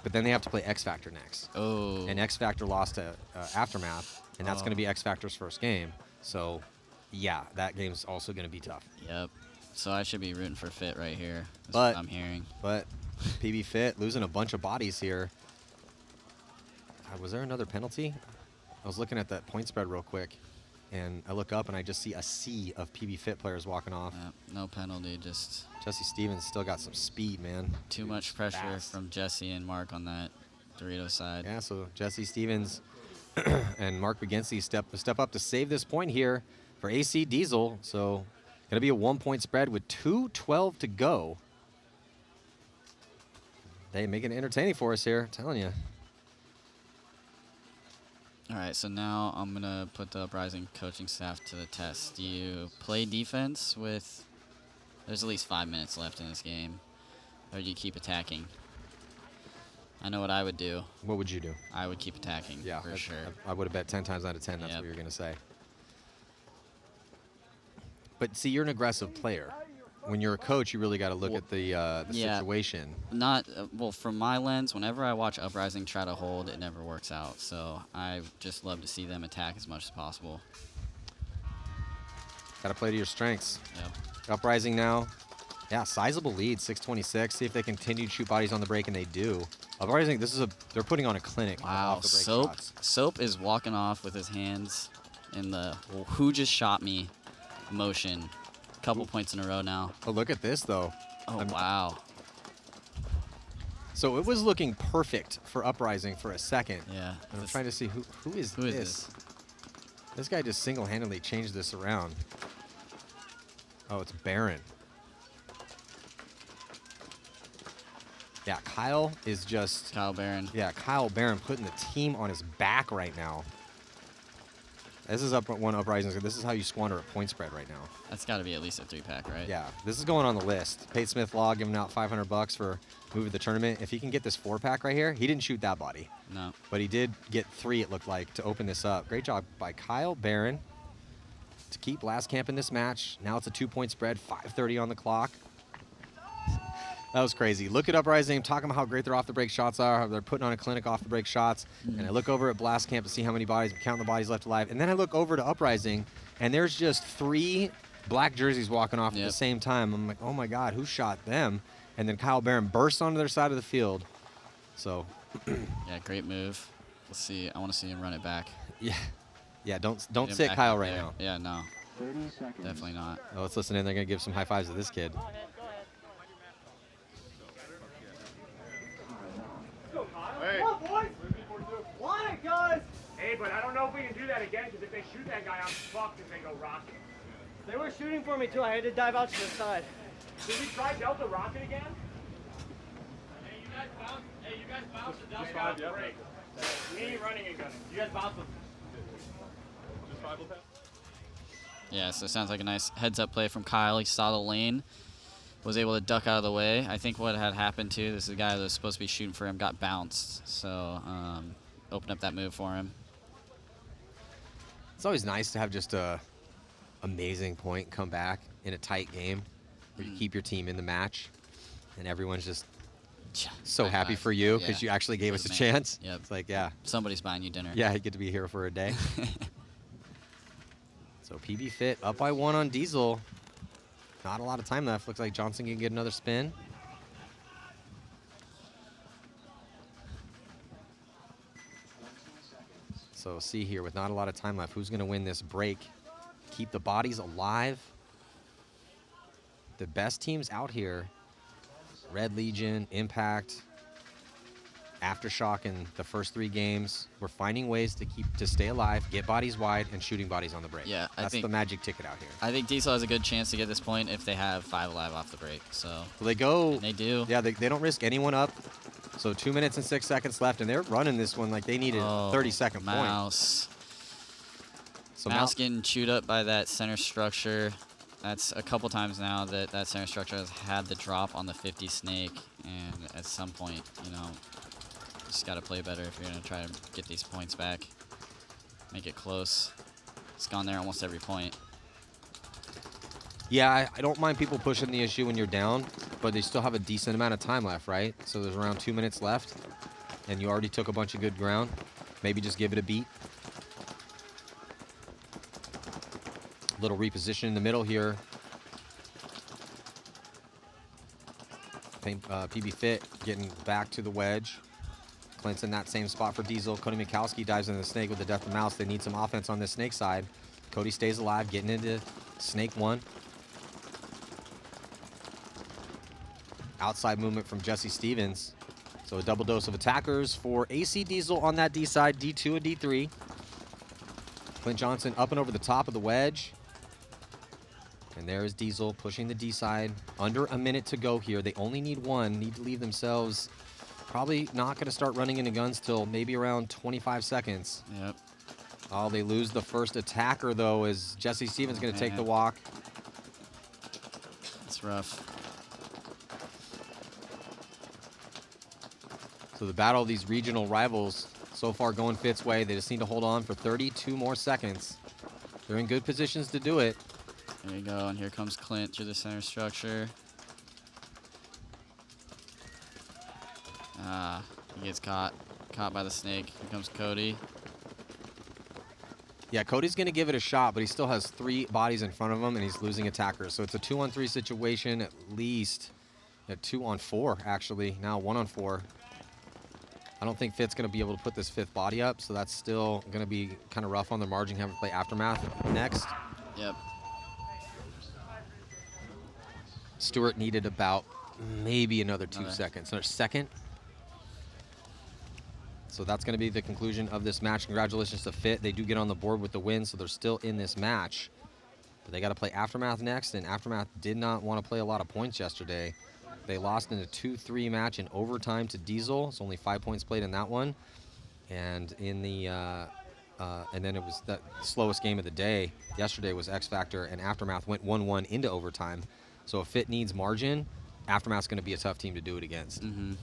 but then they have to play X Factor next. Oh. And X Factor lost to Aftermath, and that's going to be X Factor's first game. So, yeah, that game's also going to be tough. Yep. So I should be rooting for Fit right here. That's But what I'm hearing. But PB-FIT losing a bunch of bodies here. Was there another penalty? I was looking at that point spread real quick, and I look up and I just see a sea of PB-FIT players walking off. Yep, no penalty, just Jesse Stevens still got some speed, man. too much pressure from Jesse and Mark on that Dorito side. Yeah, so Jesse Stevens and Mark Begensky step up to save this point here for AC Diesel. So going to be a 1-point spread with 2:12 to go. They make it entertaining for us here, I'm telling you. All right, so now I'm going to put the Uprising coaching staff to the test. Do you play defense with... There's at least 5 minutes left in this game. Or do you keep attacking? I know what I would do. What would you do? I would keep attacking, for sure. I would have bet 10 times out of 10 that's what you're going to say. But see, you're an aggressive player. When you're a coach, you really got to look at the situation. Not well, from my lens, whenever I watch Uprising try to hold, it never works out. So I just love to see them attack as much as possible. Got to play to your strengths. Yep. Uprising now. Yeah, sizable lead, 626. See if they continue to shoot bodies on the break, and they do. Uprising, they're putting on a clinic. Wow, off the break Soap. shots. Soap is walking off with his hands in the "who just shot me" motion. Couple points in a row now. Oh, look at this though. Oh, wow. So it was looking perfect for Uprising for a second. Yeah. And I'm trying to see who is Who is this? This guy just single-handedly changed this around. Oh, it's Baron. Yeah, Kyle is just... Kyle Barron. Yeah, Kyle Barron putting the team on his back right now. This is one Uprising. This is how you squander a point spread right now. That's got to be at least a 3-pack, right? Yeah, this is going on the list. Pate Smith Law giving out $500 for move of the tournament. If he can get this 4-pack right here, he didn't shoot that body. No. But he did get 3, it looked like, to open this up. Great job by Kyle Barron to keep BlastCamp in this match. Now it's a 2-point spread, 5:30 on the clock. That was crazy. Look at Uprising, talking about how great their off-the-break shots are, how they're putting on a clinic off-the-break shots. And I look over at BlastCamp to see how many bodies, counting the bodies left alive. And then I look over to Uprising, and there's just 3 black jerseys walking off at the same time. I'm like, oh my God, who shot them? And then Kyle Barron bursts onto their side of the field. So. Yeah, great move. Let's see. I want to see him run it back. Yeah, don't sit Kyle right now. Yeah, no. 30 seconds. Definitely not. Oh, let's listen in. They're going to give some high fives to this kid. Hey. Come on, boys! Why, guys? Hey, but I don't know if we can do that again, because if they shoot that guy, I'm fucked if they go rocket. They were shooting for me too. I had to dive out to the side. Did we try Delta rocket again? Hey, you guys bounce the Just 5, yeah. Break. Me running and gunning. You guys bounce them. Just 5 will pass? Yeah, so it sounds like a nice heads-up play from Kyle. He saw the lane, was able to duck out of the way. I think what had happened, too, this is a guy that was supposed to be shooting for him, got bounced. So opened up that move for him. It's always nice to have just a amazing point come back in a tight game where you keep your team in the match, and everyone's just so happy for you because you actually gave us a chance. Yep. It's like, yeah. Somebody's buying you dinner. Yeah, you get to be here for a day. So PB-FIT up by 1 on Diesel. Not a lot of time left. Looks like Johnson can get another spin. So see here, with not a lot of time left, who's going to win this break? Keep the bodies alive. The best teams out here, Red Legion, Impact, Aftershock in the first 3 games. We're finding ways to stay alive, get bodies wide, and shooting bodies on the break. Yeah, that's the magic ticket out here. I think Diesel has a good chance to get this point if they have 5 alive off the break. So well, they go. They do. Yeah, they don't risk anyone up. So 2 minutes and 6 seconds left, and they're running this one like they needed a 30-second point. Mouse. So Mouse getting chewed up by that center structure. That's a couple times now that center structure has had the drop on the 50 snake, and at some point, you know, just got to play better if you're going to try to get these points back. Make it close. It's gone there almost every point. Yeah, I don't mind people pushing the issue when you're down, but they still have a decent amount of time left, right? So there's around 2 minutes left, and you already took a bunch of good ground. Maybe just give it a beat. Little reposition in the middle here. PBFIT getting back to the wedge. Clint's in that same spot for Diesel. Cody Mikowski dives into the snake with the death of mouse. They need some offense on this snake side. Cody stays alive, getting into snake 1. Outside movement from Jesse Stevens. So a double dose of attackers for AC Diesel on that D side, D2 and D3. Clint Johnson up and over the top of the wedge. And there is Diesel pushing the D side. Under a minute to go here. They only need 1. Need to leave themselves probably not going to start running into guns till maybe around 25 seconds. Yep. Oh, they lose the first attacker, though, as Jesse Stevens going to take the walk. It's rough. So the battle of these regional rivals so far going Fit's way. They just need to hold on for 32 more seconds. They're in good positions to do it. There you go, and here comes Clint through the center structure. Ah, he gets caught by the snake. Here comes Cody. Yeah, Cody's going to give it a shot, but he still has 3 bodies in front of him, and he's losing attackers. So it's a 2-on-3 situation at least. A 2-on-4, actually. Now 1-on-4. I don't think Fit's going to be able to put this 5th body up, so that's still going to be kind of rough on the margin. Having to play Aftermath next. Yep. Stewart needed about maybe another 2 seconds. Another second. So that's going to be the conclusion of this match. Congratulations to Fit. They do get on the board with the win, so they're still in this match. But they got to play Aftermath next, and Aftermath did not want to play a lot of points yesterday. They lost in a 2-3 match in overtime to Diesel. It's only 5 points played in that one. And in the and then it was the slowest game of the day. Yesterday was X Factor, and Aftermath went 1-1 into overtime. So if Fit needs margin, Aftermath's going to be a tough team to do it against. Mm-hmm.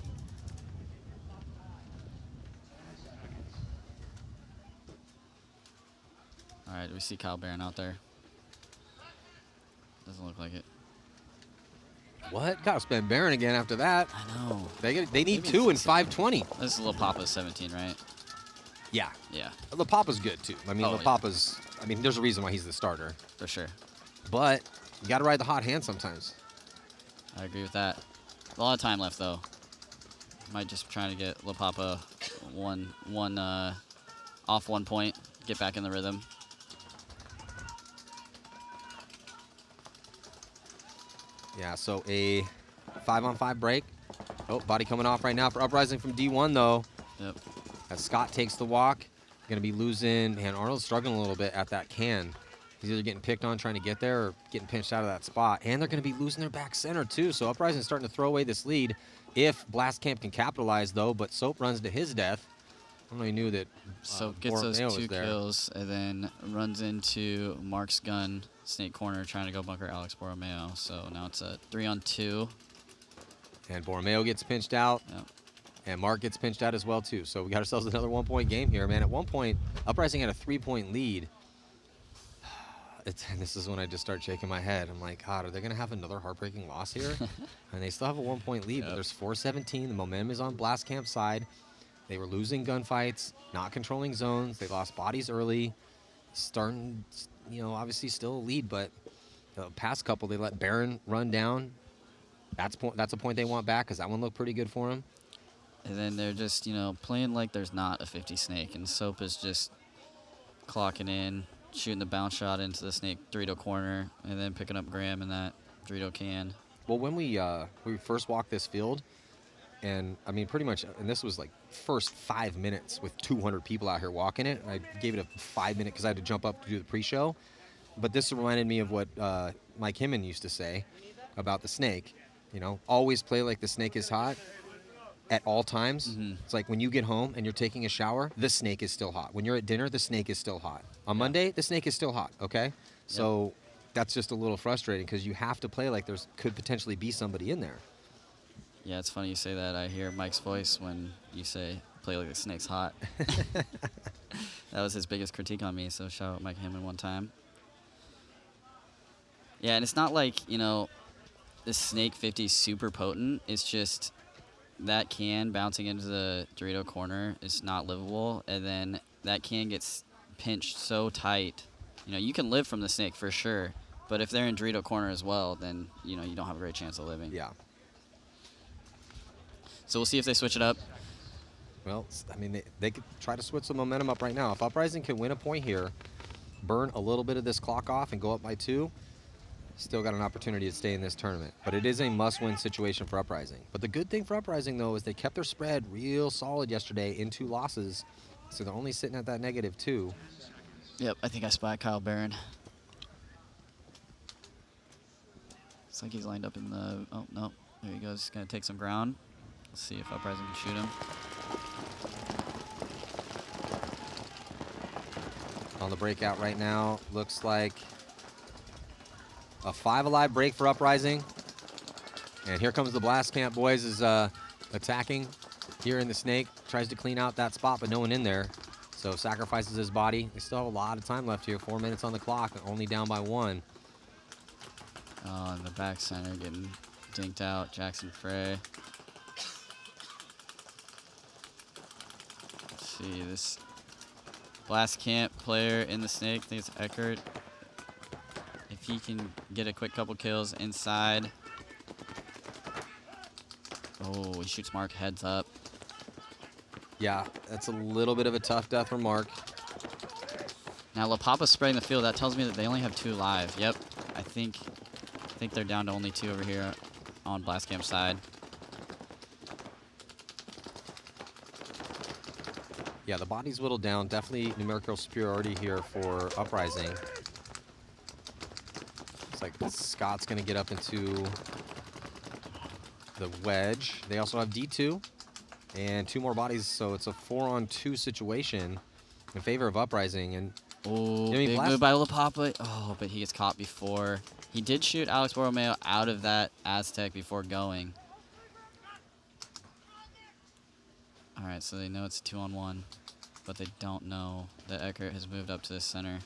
All right, we see Kyle Barron out there. Doesn't look like it. What? Gotta spend Baron again after that. I know. They need Maybe 2 in it's 520. This is Lil Papa's 17, right? Yeah. Yeah, La Papa's good, too. I mean, Oh, La yeah. Papa's, I mean, there's a reason why he's the starter. for sure. But you gotta ride the hot hand sometimes. I agree with that. A lot of time left, though. Might just trying to get Lil Papa off 1 point, get back in the rhythm. Yeah, so a 5-on-5 break. Oh, body coming off right now for Uprising from D1, though. Yep. As Scott takes the walk. Going to be losing. Man, Arnold's struggling a little bit at that can. He's either getting picked on trying to get there or getting pinched out of that spot. And they're going to be losing their back center, too. So Uprising's starting to throw away this lead if BlastCamp can capitalize, though. But Soap runs to his death. I don't know, he knew that So gets those Borromeo was 2 there. kills and then runs into Mark's gun, snake corner, trying to go bunker Alex Borromeo. So now it's a 3-on-2. And Borromeo gets pinched out. Yep. And Mark gets pinched out as well, too. So we got ourselves another 1-point game here, man. At one point, Uprising had a 3-point lead. And this is when I just start shaking my head. I'm like, God, are they going to have another heartbreaking loss here? And they still have a 1-point lead, but there's 4:17. The momentum is on BlastCamp's side. They were losing gunfights, not controlling zones. They lost bodies early. Starting, you know, obviously still a lead, but the past couple, they let Baron run down. That's a point they want back because that one looked pretty good for him. And then they're just, you know, playing like there's not a 50 snake. And Soap is just clocking in, shooting the bounce shot into the snake Dorito corner, and then picking up Graham in that Dorito can. Well, when we first walked this field, and I mean, pretty much, and this was like first 5 minutes with 200 people out here walking it. I gave it a 5-minute because I had to jump up to do the pre-show. But this reminded me of what Mike Himman used to say about the snake. You know, always play like the snake is hot at all times. Mm-hmm. It's like when you get home and you're taking a shower, the snake is still hot. When you're at dinner, the snake is still hot. On Monday, the snake is still hot, okay? So that's just a little frustrating because you have to play like there's could potentially be somebody in there. Yeah, it's funny you say that. I hear Mike's voice when you say, play like the snake's hot. That was his biggest critique on me, so shout out Mike Hammond one time. Yeah, and it's not like, you know, the Snake 50 is super potent. It's just that can bouncing into the Dorito corner is not livable, and then that can gets pinched so tight. You know, you can live from the Snake for sure, but if they're in Dorito corner as well, then, you know, you don't have a great chance of living. Yeah. So we'll see if they switch it up. Well, I mean, they could try to switch the momentum up right now. If Uprising can win a point here, burn a little bit of this clock off and go up by 2, still got an opportunity to stay in this tournament. But it is a must-win situation for Uprising. But the good thing for Uprising, though, is they kept their spread real solid yesterday in 2 losses. So they're only sitting at that -2. Yep, I think I spy Kyle Barron. It's like he's lined up in the... Oh, no. There he goes. He's going to take some ground. Let's see if Uprising can shoot him. On the breakout right now, looks like a 5 alive break for Uprising. And here comes the BlastCamp boys is attacking here in the Snake. Tries to clean out that spot, but no one in there. So sacrifices his body. They still have a lot of time left here. 4 minutes on the clock, only down by 1. Oh, in the back center getting dinked out. Jackson Frey. Let's see, this BlastCamp player in the Snake, I think it's Eckert. If he can get a quick couple kills inside. Oh, he shoots Mark heads up. Yeah, that's a little bit of a tough death for Mark. Now La Papa's spraying the field. That tells me that they only have 2 live. Yep, I think they're down to only 2 over here on BlastCamp side. Yeah, the body's whittled down. Definitely numerical superiority here for Uprising. Looks like Scott's going to get up into the wedge. They also have D2 and 2 more bodies, so it's a 4-on-2 situation in favor of Uprising. And Oh, big move by La Papa. Oh, but he gets caught before. He did shoot Alex Borromeo out of that Aztec before going. All right, so they know it's a 2-on-1, but they don't know that Eckert has moved up to the center.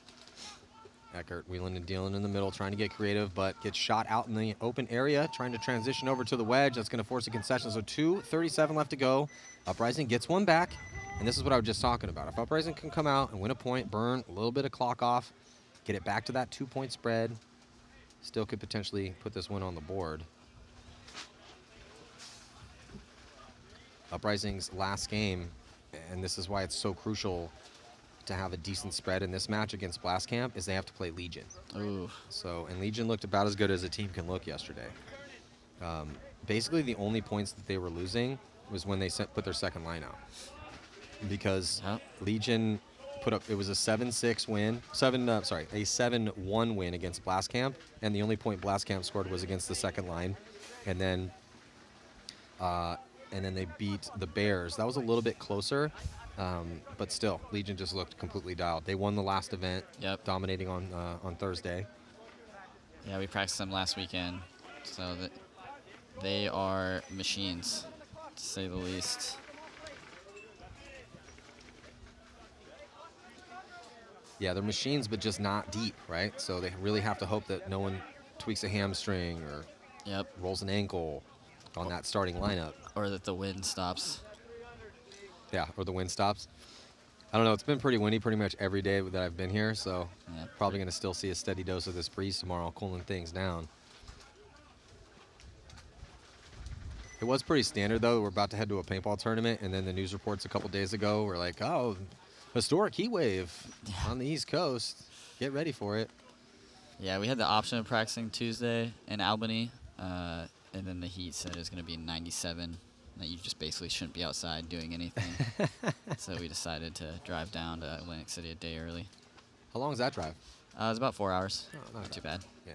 Eckert wheeling and dealing in the middle, trying to get creative, but gets shot out in the open area, trying to transition over to the wedge. That's going to force a concession. So 2:37 left to go. Uprising gets one back, and this is what I was just talking about. If Uprising can come out and win a point, burn a little bit of clock off, get it back to that 2-point spread, still could potentially put this win on the board. Uprising's last game, and this is why it's so crucial to have a decent spread in this match against BlastCamp, is they have to play Legion. Ooh. So, and Legion looked about as good as a team can look yesterday. Basically, the only points that they were losing was when they put their second line out. Because Legion put up, it was a 7-6 win, a 7-1 win against BlastCamp, and the only point BlastCamp scored was against the second line. And then they beat the Bears. That was a little bit closer. But still, Legion just looked completely dialed. They won the last event, dominating on Thursday. Yeah, we practiced them last weekend, so that they are machines, to say the least. Yeah, they're machines, but just not deep, right? So they really have to hope that no one tweaks a hamstring or rolls an ankle on that starting lineup. Or that the wind stops. Yeah, or the wind stops. I don't know. It's been pretty windy pretty much every day that I've been here, so probably going to still see a steady dose of this breeze tomorrow, cooling things down. It was pretty standard, though. We're about to head to a paintball tournament, and then the news reports a couple days ago were like, oh, historic heat wave on the East Coast. Get ready for it. Yeah, we had the option of practicing Tuesday in Albany, and then the heat said it was going to be 97. That you just basically shouldn't be outside doing anything. So we decided to drive down to Atlantic City a day early. How long is that drive? It's about 4 hours. Oh, not too bad. Yeah.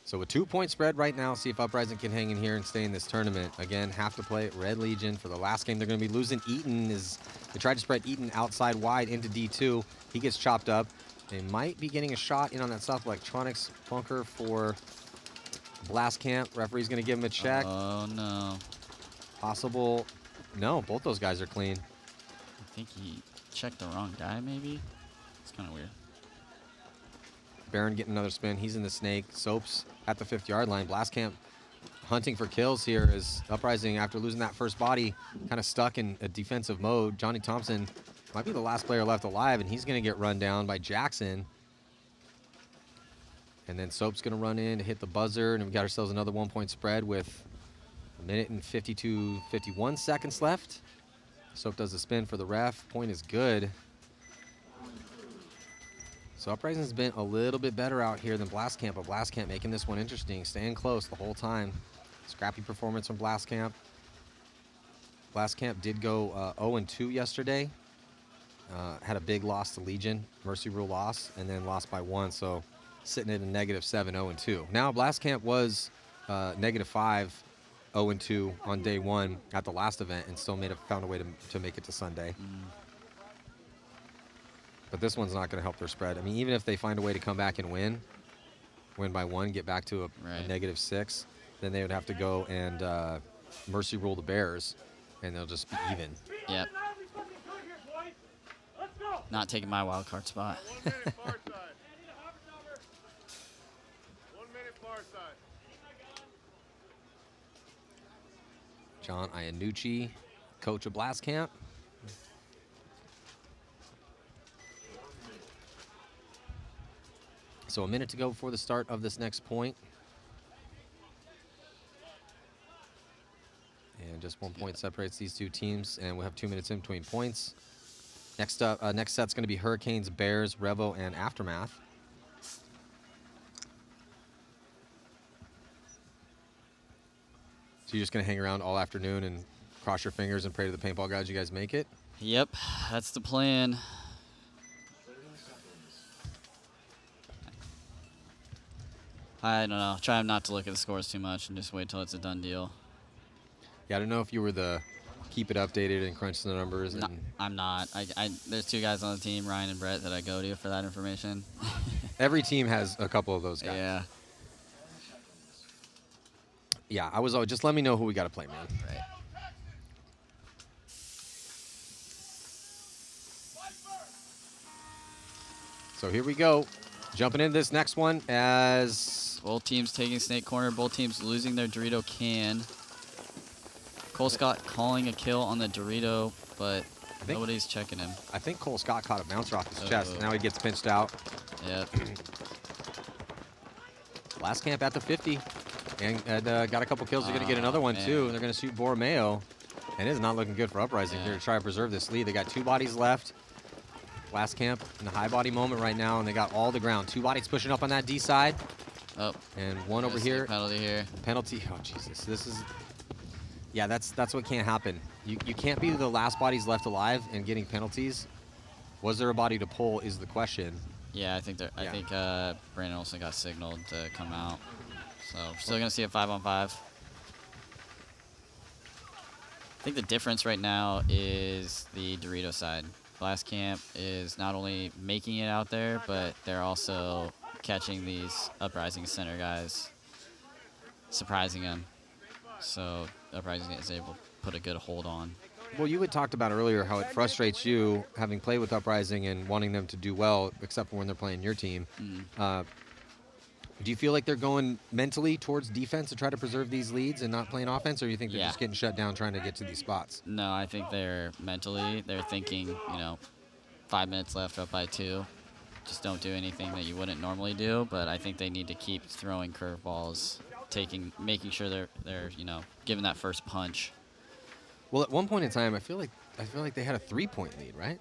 So a 2-point spread right now. See if Uprising can hang in here and stay in this tournament. Again, have to play Red Legion for the last game. They're going to be losing. Eaton they tried to spread Eaton outside wide into D2. He gets chopped up. They might be getting a shot in on that South Electronics bunker for BlastCamp. Referee's going to give him a check. Oh, no. Possible. No, both those guys are clean. I think he checked the wrong guy, maybe? It's kind of weird. Barron getting another spin. He's in the snake. Soaps at the 50-yard line. BlastCamp hunting for kills here as Uprising, after losing that first body, kind of stuck in a defensive mode. Johnny Thompson might be the last player left alive, and he's going to get run down by Jackson. And then Soap's going to run in to hit the buzzer, and we got ourselves another 1-point spread with 1:51 seconds left. Soap does the spin for the ref. Point is good. So Uprising's been a little bit better out here than BlastCamp, but BlastCamp making this one interesting, staying close the whole time. Scrappy performance from BlastCamp. BlastCamp did go 0-2 yesterday. Had a big loss to Legion, Mercy Rule loss, and then lost by 1, so sitting at a -7, 0-2. Now BlastCamp was -5, 0-2 on day 1 at the last event, and still found a way to make it to Sunday. But this one's not going to help their spread. I mean, even if they find a way to come back and win by 1, get back to a -6, then they would have to go and Mercy Rule the Bears, and they'll just be even. Yep. Not taking my wild card spot. 1 minute far side. 1 minute far side. John Iannucci, coach of BlastCamp. So a minute to go before the start of this next point. And just 1 point separates these two teams, and we'll have 2 minutes in between points. Next up, next set's going to be Hurricanes, Bears, Revo, and Aftermath. So you're just going to hang around all afternoon and cross your fingers and pray to the paintball gods you guys make it? Yep, that's the plan. I don't know. Try not to look at the scores too much and just wait till it's a done deal. Yeah, I don't know if you were the keep it updated and crunch the numbers. No, And I'm not. There's 2 guys on the team, Ryan and Brett, that I go to for that information. every team has a couple of those guys. Yeah. Yeah, I was always, just let me know who we got to play, man. Right. So here we go. Jumping into this next one as Both teams taking snake corner. Both teams losing their Dorito can. Cole Scott calling a kill on the Dorito, but nobody's checking him. I think Cole Scott caught a bouncer off his chest. Now he gets pinched out. Yep. BlastCamp at the 50. And got a couple kills. They're going to get another one, too. And they're going to shoot Borromeo. And it is not looking good for Uprising here to try to preserve this lead. They got 2 bodies left. BlastCamp in the high body moment right now, and they got all the ground. 2 bodies pushing up on that D side. Oh. And 1 over here. Penalty here. Penalty. Oh, Jesus. This is... Yeah, that's what can't happen. You can't be the last bodies left alive and getting penalties. Was there a body to pull is the question. Yeah, I think Brandon Olsen got signaled to come out. So still going to see a 5-on-5. I think the difference right now is the Dorito side. BlastCamp is not only making it out there, but they're also catching these Uprising center guys, surprising them. So Uprising is able to put a good hold on. Well, you had talked about earlier how it frustrates you having played with Uprising and wanting them to do well, except for when they're playing your team. Do you feel like they're going mentally towards defense to try to preserve these leads and not playing offense, or do you think they're just getting shut down trying to get to these spots? No, I think they're thinking, 5 minutes left, up by 2. Just don't do anything that you wouldn't normally do, but I think they need to keep throwing curveballs, making sure they're giving that first punch. Well, at one point in time, I feel like they had a 3-point lead, right?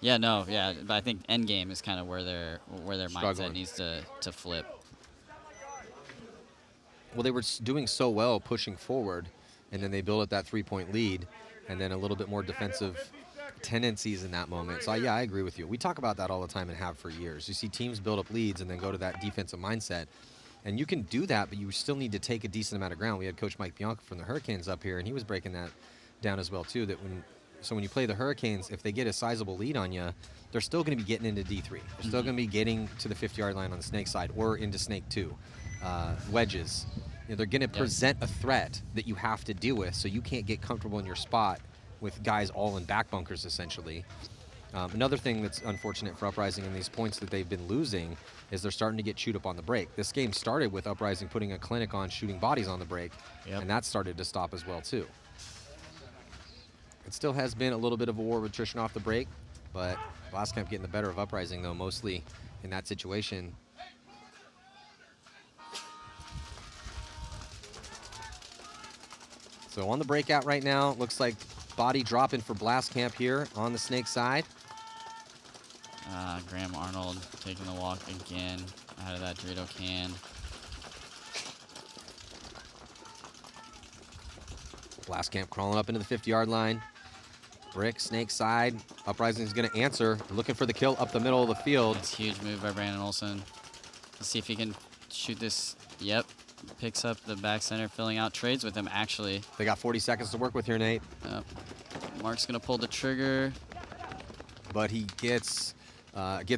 Yeah, but I think end game is kind of where their mindset needs to flip. Well, they were doing so well pushing forward, and then they build up that 3-point lead, and then a little bit more defensive tendencies in that moment. So, yeah, I agree with you. We talk about that all the time and have for years. You see teams build up leads and then go to that defensive mindset, and you can do that, but you still need to take a decent amount of ground. We had Coach Mike Bianca from the Hurricanes up here, and he was breaking that down as well, too, that when you play the Hurricanes, if they get a sizable lead on you, they're still going to be getting into D3. They're still going to be getting to the 50-yard line on the snake side or into snake 2. Wedges. They're going to present a threat that you have to deal with, so you can't get comfortable in your spot with guys all in back bunkers, essentially. Another thing that's unfortunate for Uprising in these points that they've been losing is they're starting to get chewed up on the break. This game started with Uprising putting a clinic on shooting bodies on the break, and that started to stop as well, too. It still has been a little bit of a war with attrition off the break, but BlastCamp getting the better of Uprising, though, mostly in that situation. So on the breakout right now, looks like body dropping for BlastCamp here on the Snake side. Graham Arnold taking the walk again out of that Dorito can. BlastCamp crawling up into the 50-yard line. Brick, Snake side. Uprising is going to answer. Looking for the kill up the middle of the field. That's a huge move by Brandon Olson. Let's see if he can shoot this. Yep. Picks up the back center, filling out. Trades with him, actually. They got 40 seconds to work with here, Nate. Yep. Mark's going to pull the trigger. But he gets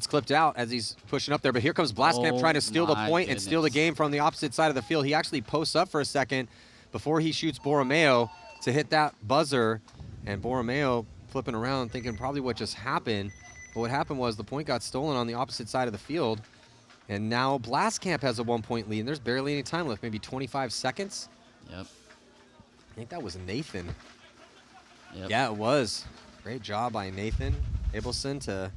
clipped out as he's pushing up there. But here comes BlastCamp trying to steal the point and steal the game from the opposite side of the field. He actually posts up for a second before he shoots Borromeo to hit that buzzer. And Borromeo flipping around thinking probably what just happened. But what happened was the point got stolen on the opposite side of the field. And now BlastCamp has a 1-point lead. And there's barely any time left, maybe 25 seconds. Yep. I think that was Nathan. Yep. Yeah, it was. Great job by Nathan Abelson to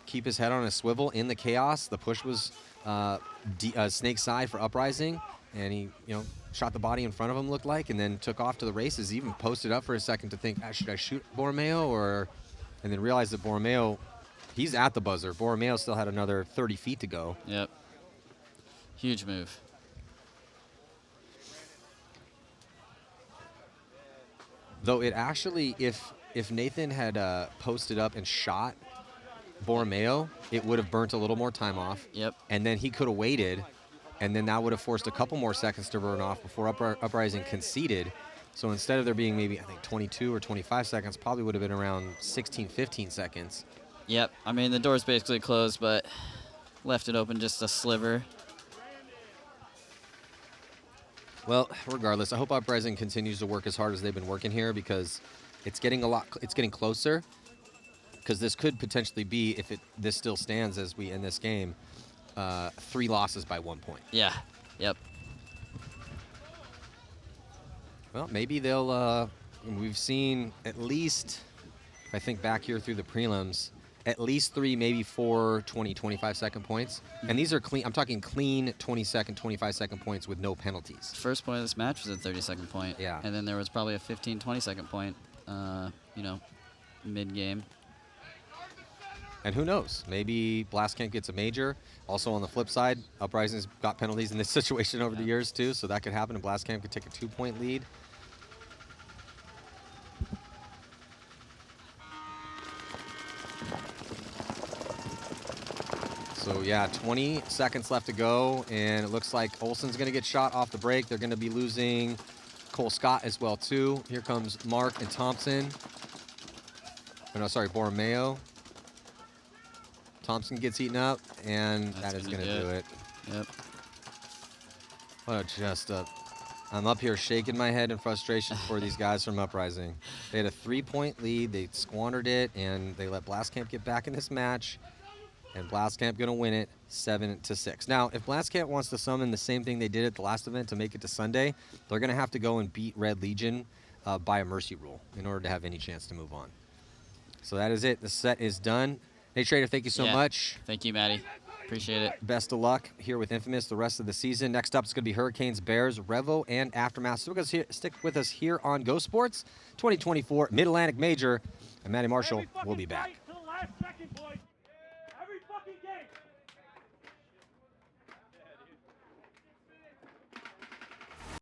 keep his head on a swivel in the chaos. The push was Snake side for Uprising, and he, shot the body in front of him, looked like, and then took off to the races. He even posted up for a second to think, should I shoot Borromeo, and then realized that Borromeo, he's at the buzzer. Borromeo still had another 30 feet to go. Yep. Huge move. Though it actually, if Nathan had posted up and shot Borromeo, it would have burnt a little more time off. Yep. And then he could have waited, and then that would have forced a couple more seconds to burn off before Uprising conceded. So instead of there being maybe, I think, 22 or 25 seconds, probably would have been around 16, 15 seconds. Yep. I mean, the door's basically closed, but left it open just a sliver. Well, regardless, I hope Uprising continues to work as hard as they've been working here, because it's getting closer. Because this could potentially be, if this still stands as we end this game, 3 losses by 1 point. Yeah. Yep. Well, maybe they'll. We've seen at least, I think back here through the prelims, at least 3, maybe 4 20, 25-second points. And these are clean. I'm talking clean 20-second, 25-second points with no penalties. First point of this match was a 30-second point. Yeah. And then there was probably a 15, 20-second point, mid-game. And who knows? Maybe BlastCamp gets a major. Also on the flip side, Uprising's got penalties in this situation over the years too, so that could happen, and BlastCamp could take a 2-point lead. So yeah, 20 seconds left to go, and it looks like Olson's going to get shot off the break. They're going to be losing Cole Scott as well too. Here comes Mark and Thompson. Oh, no, sorry, Borromeo. Thompson gets eaten up, and that is going to do it. Yep. I'm up here shaking my head in frustration for these guys from Uprising. They had a 3-point lead. They squandered it, and they let BlastCamp get back in this match. And BlastCamp going to win it 7-6. Now, if BlastCamp wants to summon the same thing they did at the last event to make it to Sunday, they're going to have to go and beat Red Legion by a mercy rule in order to have any chance to move on. So that is it. The set is done. Nate Schrader, thank you so much. Thank you, Maddie. Appreciate it. Best of luck here with Infamous the rest of the season. Next up is going to be Hurricanes, Bears, Revo, and Aftermath. So stick with us here on Go Sports 2024 Mid-Atlantic Major. And Matty Marshall will be back. To the last second, boys. Every fucking game.